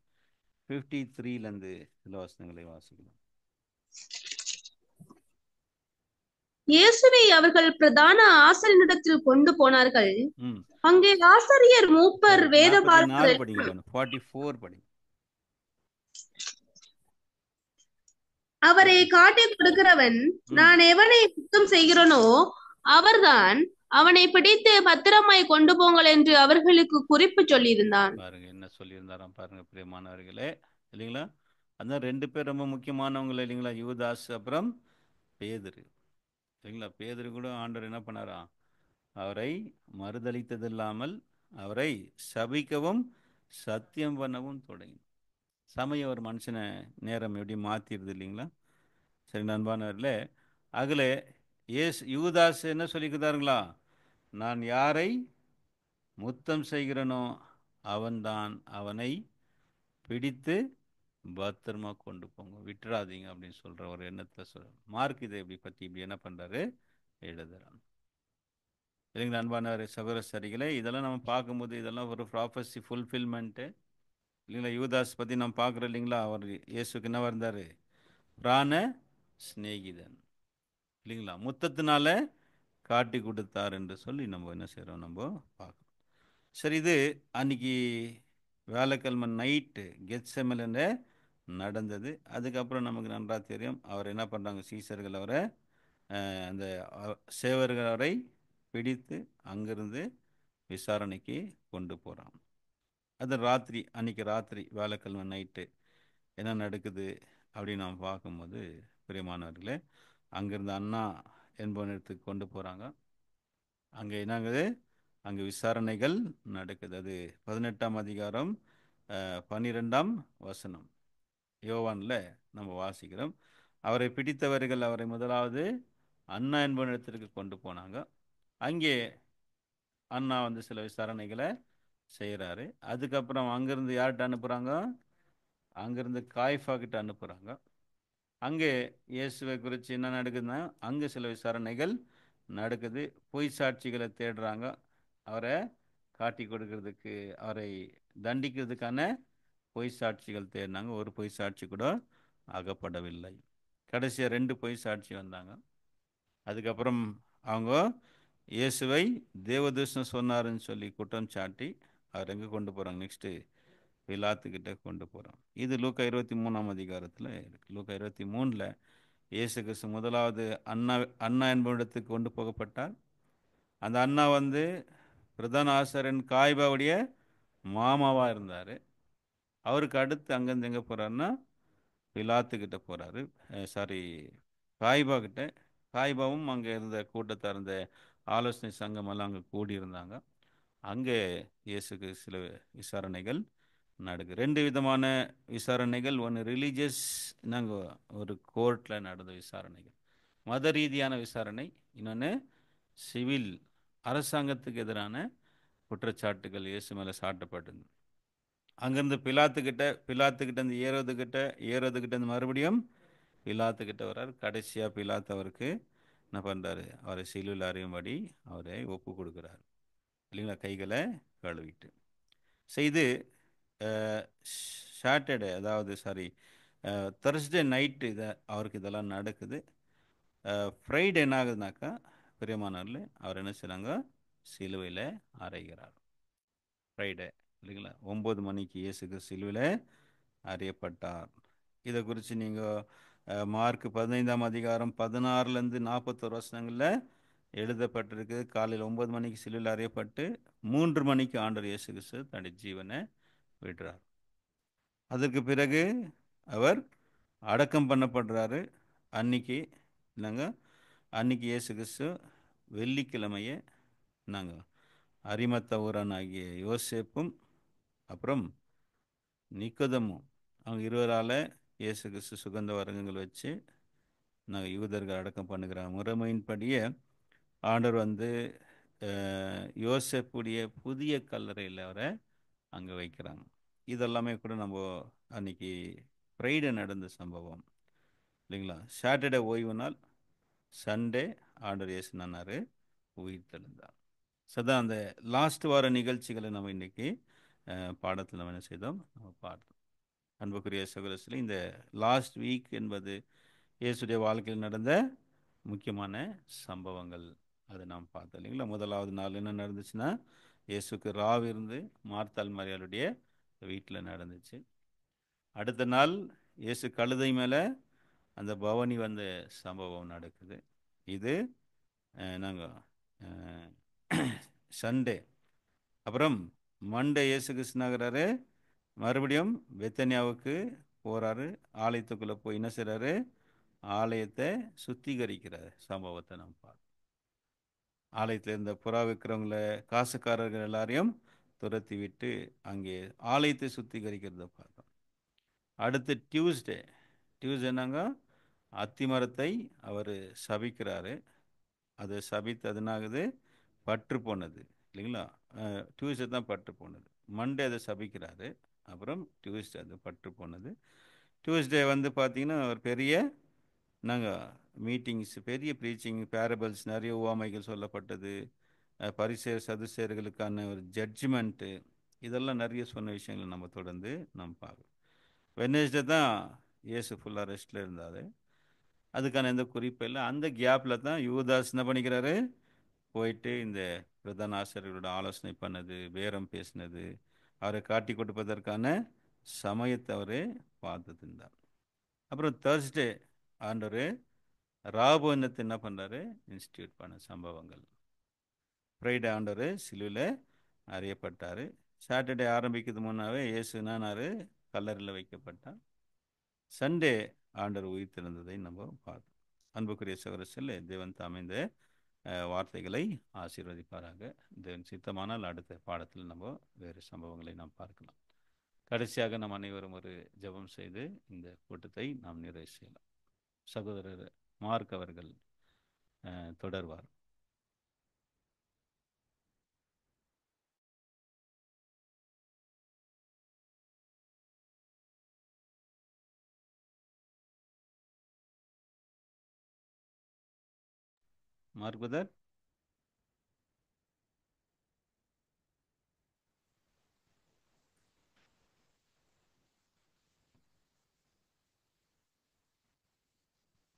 53 சில வசனங்களை வாசிக்கலாம். இயேசுவை அவர்கள் பிரதான ஆசாரியனிடத்தில் கொண்டு போனார்கள். அங்கே ஆசாரியர் மூப்பர் வேதபாரகர் 44 படி. அவரை காட்டி கொடுக்கிறவன் நான் எவனை சுத்தம் செய்கிறனோ அவர்தான், அவனை பிடித்து பத்திரமாய் கொண்டு போங்கள் என்று அவர்களுக்கு குறிப்பு சொல்லியிருந்தான். பாருங்க என்ன சொல்லியிருந்தாராம் பாருங்க பிரியமானவர்களே இல்லைங்களா. அதான் 2 பேர் ரொம்ப முக்கியமானவங்க இல்லைங்களா, யூதாஸ் அப்புறம் பேதுரு இல்லைங்களா. பேதுரு கூட ஆண்டவர் என்ன பண்ணாரா, அவரை மறுதளித்தது இல்லாமல் அவரை சபிக்கவும் சத்தியம் பண்ணவும் தொடங்கி. சமயம் ஒரு மனுஷனை நேரம் எப்படி மாற்றிடுது இல்லைங்களா. சரி நண்பானவர்களே, அதில் யூதாஸ் என்ன சொல்லிக்கிறாருங்களா, நான் யாரை முத்தம் செய்கிறனோ அவன்தான், அவனை பிடித்து பத்திரமா கொண்டு போங்க, விட்டுறாதீங்க அப்படின்னு சொல்கிற ஒரு எண்ணத்தில் மார்க் இதை இப்படி என்ன பண்ணுறாரு, எழுதுறான் இல்லைங்களா. அன்பானவர் சகோதர சரிகளே, இதெல்லாம் நம்ம பார்க்கும்போது இதெல்லாம் ஒரு ப்ராஃபஸி ஃபுல்ஃபில்மெண்ட்டு இல்லைங்களா? யூதாஸ் பற்றி நம்ம பார்க்குறோம் இல்லைங்களா? அவர் இயேசுக்கு என்ன இருந்தார்? பிராண சிநேகிதன் இல்லைங்களா? முத்தத்தினால காட்டி கொடுத்தார் என்று சொல்லி நம்ம என்ன செய்கிறோம், நம்ம பார்க்குறோம். சரி, இது அன்னைக்கு வேலைக்கிழமை நைட்டு கெத்செமலேல நடந்தது. அதுக்கப்புறம் நமக்கு நன்றாக தெரியும், அவர் என்ன பண்ணுறாங்க, சீசர்கள் அவரை அந்த சேவர்கள் அவரை பிடித்து அங்கிருந்து விசாரணைக்கு கொண்டு போகிறாங்க. அது ராத்திரி, அன்னைக்கு ராத்திரி வேலைக்கிழமை நைட்டு என்ன நடக்குது அப்படின்னு நாம் பார்க்கும்போது, பிரியமானவர்களே, அங்கிருந்து அண்ணா என்பவனிடத்துக்கு கொண்டு போகிறாங்க. அங்கே என்னங்குது, அங்கே விசாரணைகள் நடக்குது. அது 18ஆம் அதிகாரம் 12ஆம் வசனம் யோவானில் நம்ம வாசிக்கிறோம். அவரை பிடித்தவர்கள் அவரை முதலாவது அண்ணா என்பவனிடத்திற்கு கொண்டு போனாங்க. அங்கே அண்ணா வந்து சில விசாரணைகளை செய்கிறாரு. அதுக்கப்புறம் அங்கேருந்து யார்கிட்ட அனுப்புகிறாங்க? அங்கேருந்து காய்ஃபா கிட்ட அனுப்புகிறாங்க. அங்கே இயேசுவை குறித்து என்ன நடக்குதுன்னா, அங்கே சில விசாரணைகள் நடக்குது. பொய் சாட்சிகளை தேடுறாங்க. அவரை காட்டி கொடுக்கறதுக்கு, அவரை தண்டிக்கிறதுக்கான பொய் சாட்சிகள் தேடினாங்க. ஒரு பொய் சாட்சி கூட அகப்படவில்லை. கடைசியாக 2 பொய் சாட்சி வந்தாங்க. அதுக்கப்புறம் அவங்க இயேசுவை தேவதூஷணம் சொன்னாருன்னு சொல்லி குற்றம் சாட்டி அவர் எங்கே கொண்டு போகிறாங்க? நெக்ஸ்ட்டு பிலாத்துக்கிட்ட கொண்டு போகிறோம். இது லூக்கா 23ஆம் அதிகாரத்தில் இருக்கு. லூக்கா 23ல் இயேசு கிறிஸ்து முதலாவது அண்ணா என்பவரிடத்துக்கு கொண்டு போகப்பட்டார். அந்த அண்ணா வந்து பிரதான ஆசாரியன் காய்பாவுடைய மாமாவாக இருந்தார். அவருக்கு அடுத்து அங்கேருந்து எங்கே போகிறாருன்னா பிலாத்துக்கிட்ட போகிறாரு. சாரி, காய்பா கிட்ட. காய்பாவும் அங்கே இருந்த கூட்டத்தை இருந்த ஆலோசனை சங்கமெல்லாம் அங்கே கூடியிருந்தாங்க. அங்கே இயேசுக்கு சில விசாரணைகள் நடக்குது. 2 விதமான விசாரணைகள். ஒன்று ரிலீஜியஸ், நாங்கள் ஒரு கோர்ட்டில் நடந்த விசாரணைகள், மத ரீதியான விசாரணை. இன்னொன்று சிவில், அரசாங்கத்துக்கு எதிரான குற்றச்சாட்டுகள் இயேசு மேலே சாட்டப்பட்டது. அங்கேருந்து பிலாத்துக்கிட்ட இருந்து ஏரோதுக்கிட்ட இருந்து மறுபடியும் பிலாத்துக்கிட்ட வர்றார். கடைசியாக பிலாத்து அவருக்கு என்ன பண்ணுறாரு? அவரை சிலுவையில் அறையும்படி அவரை ஒப்பு கொடுக்குறாரு இல்லைங்களா? கைகளை கழுவிட்டு. செய்து சாட்டர்டே, அதாவது சாரி தர்ஸ்டே நைட்டு அவருக்கு இதெல்லாம் நடக்குது. ஃப்ரைடே என்ன ஆகுதுனாக்கா, பிரியமானவர்களே, அவர் என்ன செய்கிறாங்க? சிலுவையில் அறைகிறார். ஃப்ரைடே இல்லைங்களா? 9 மணிக்கு இயேசுக்கு சிலுவையில் அறையப்பட்டார். இதை குறித்து நீங்கள் மார்க் 15ஆம் அதிகாரம் 16லேருந்து 41 வசனங்களில் எழுதப்பட்டிருக்கு. காலையில் 9 மணிக்கு சிலுவையில் அறையப்பட்டு 3 மணிக்கு ஆண்டவர் இயேசு கிறிஸ்து தன்னுடைய ஜீவனை விடுறார். அதற்கு பிறகு அவர் அடக்கம் பண்ணப்படுறாரு. அன்னைக்கு அன்னைக்கு இயேசு கிறிஸ்து வெள்ளிக்கிழமையே அரிமத்த ஊரானாகிய யோசேப்பும் அப்புறம் நிக்கோதேமும் அவங்க இருவரால் இயேசு கிறிஸ்து சுகந்த வரங்கங்கள் வச்சு யூதர்கள் அடக்கம் பண்ணுகிற முறைமையின்படியே ஆண்டவர் வந்து யோசேப்புடைய புதிய கல்லறையில் அவரை அங்கே வைக்கிறாங்க. இதெல்லாமே கூட நம்ம அன்னைக்கு ஃப்ரைடே நடந்த சம்பவம் இல்லைங்களா? சாட்டர்டே ஓய்வு நாள், சண்டே ஆண்டவர் இயேசு நன்னார் உயிர் தெழுந்தார். சதான் அந்த லாஸ்ட் வார நிகழ்ச்சிகளை நம்ம இன்னைக்கு பாடத்தில் நம்ம என்ன செய்தோம், நம்ம பார்த்தோம். அன்புக்குரிய சகோதரர்களே, இந்த லாஸ்ட் வீக் என்பது இயேசுடைய வாழ்க்கையில் நடந்த முக்கியமான சம்பவங்கள், அதை நாம் பார்த்தோம் இல்லைங்களா? முதலாவது நாள் என்ன நடந்துச்சுன்னா, இயேசுக்கு ராவு இருந்து மார்த்தாள் மரியாளுடைய வீட்டில் நடந்துச்சு. அடுத்த நாள் இயேசு கழுதை மேலே அந்த பவனி வந்த சம்பவம் நடக்குது. இது நாங்கள் சண்டே. அப்புறம் மண்டே இயேசு கிருஷ்ணாகிறாரு மறுபடியும் பெத்தனியாவுக்கு போகிறாரு. ஆலயத்துக்குள்ளே போய் என்ன செய்கிறாரு? ஆலயத்தை சுத்திகரிக்கிற சம்பவத்தை நம்ம பார்த்தோம். ஆலயத்தில் இருந்த புறா விற்கிறவங்கள, காசுக்காரர்கள் எல்லாரையும் துரத்தி விட்டு அங்கே ஆலயத்தை சுத்திகரிக்கிறத பார்த்தோம். அடுத்து டியூஸ்டேனாங்க அத்திமரத்தை அவர் சபிக்கிறாரு. அது சபித்து அதனாகுது பற்று போனது இல்லைங்களா? டியூஸ்டே தான் பற்று போனது. மண்டே அதை சபிக்கிறாரு. அப்புறம் டியூஸ்டே அது பற்று போனது. டியூஸ்டே வந்து பார்த்திங்கன்னா ஒரு பெரிய மீட்டிங்ஸ், பெரிய ப்ரீச்சிங், பேரபிள்ஸ், நிறைய உவமைகள் சொல்லப்பட்டது. பரிசேயர் சதுசேயர்களுக்கான ஒரு ஜட்ஜ்மெண்ட்டு, இதெல்லாம் நிறைய சொன்ன விஷயங்களை நம்ம தொடர்ந்து நம்ம பார்க்கணும். வெட்னஸ்டே தான் இயேசு ஃபுல்லாக ரெஸ்ட்டில் இருந்தார். அதுக்கான எந்த குறிப்பு இல்லை. அந்த கேப்பில் தான் யூதாஸ் என்ன பண்ணிக்கிறாரு, போயிட்டு இந்த பிரதான ஆசிரியர்களோட ஆலோசனை பண்ணது, பேரம் பேசினது, அவரை காட்டி கொடுப்பதற்கான சமயத்தை அவர் பார்த்துட்டு இருந்தார். அப்புறம் தேர்ஸ்டே ஆண்டவர் ராபோன்னத்தை என்ன பண்ணுறாரு, இன்ஸ்டியூட் பண்ண சம்பவங்கள். ஃப்ரைடே ஆண்டவர் சிலுவில் அறியப்பட்டார். சாட்டர்டே ஆரம்பிக்கிறது முன்னாவே இயேசு என்னானாரு, கல்லறையில் வைக்கப்பட்டார். சண்டே ஆண்டவர் உயிர்த்தெழுந்ததை நம்ம பார்த்தோம். அன்புக்குரிய சகோதரர்களே, தேவன் தாமே இந்த வார்த்தைகளை ஆசீர்வதிப்பாராக. தேவன் சித்தமானால் அடுத்த பாடத்தில் நம்ம வேறு சம்பவங்களை நாம் பார்க்கலாம். கடைசியாக நாம் அனைவரும் ஒரு ஜெபம் செய்து இந்த கூட்டத்தை நாம் நிறைவு செய்யலாம். சகோதரர் மார்க் அவர்கள் தொடர்வார். Mark brother.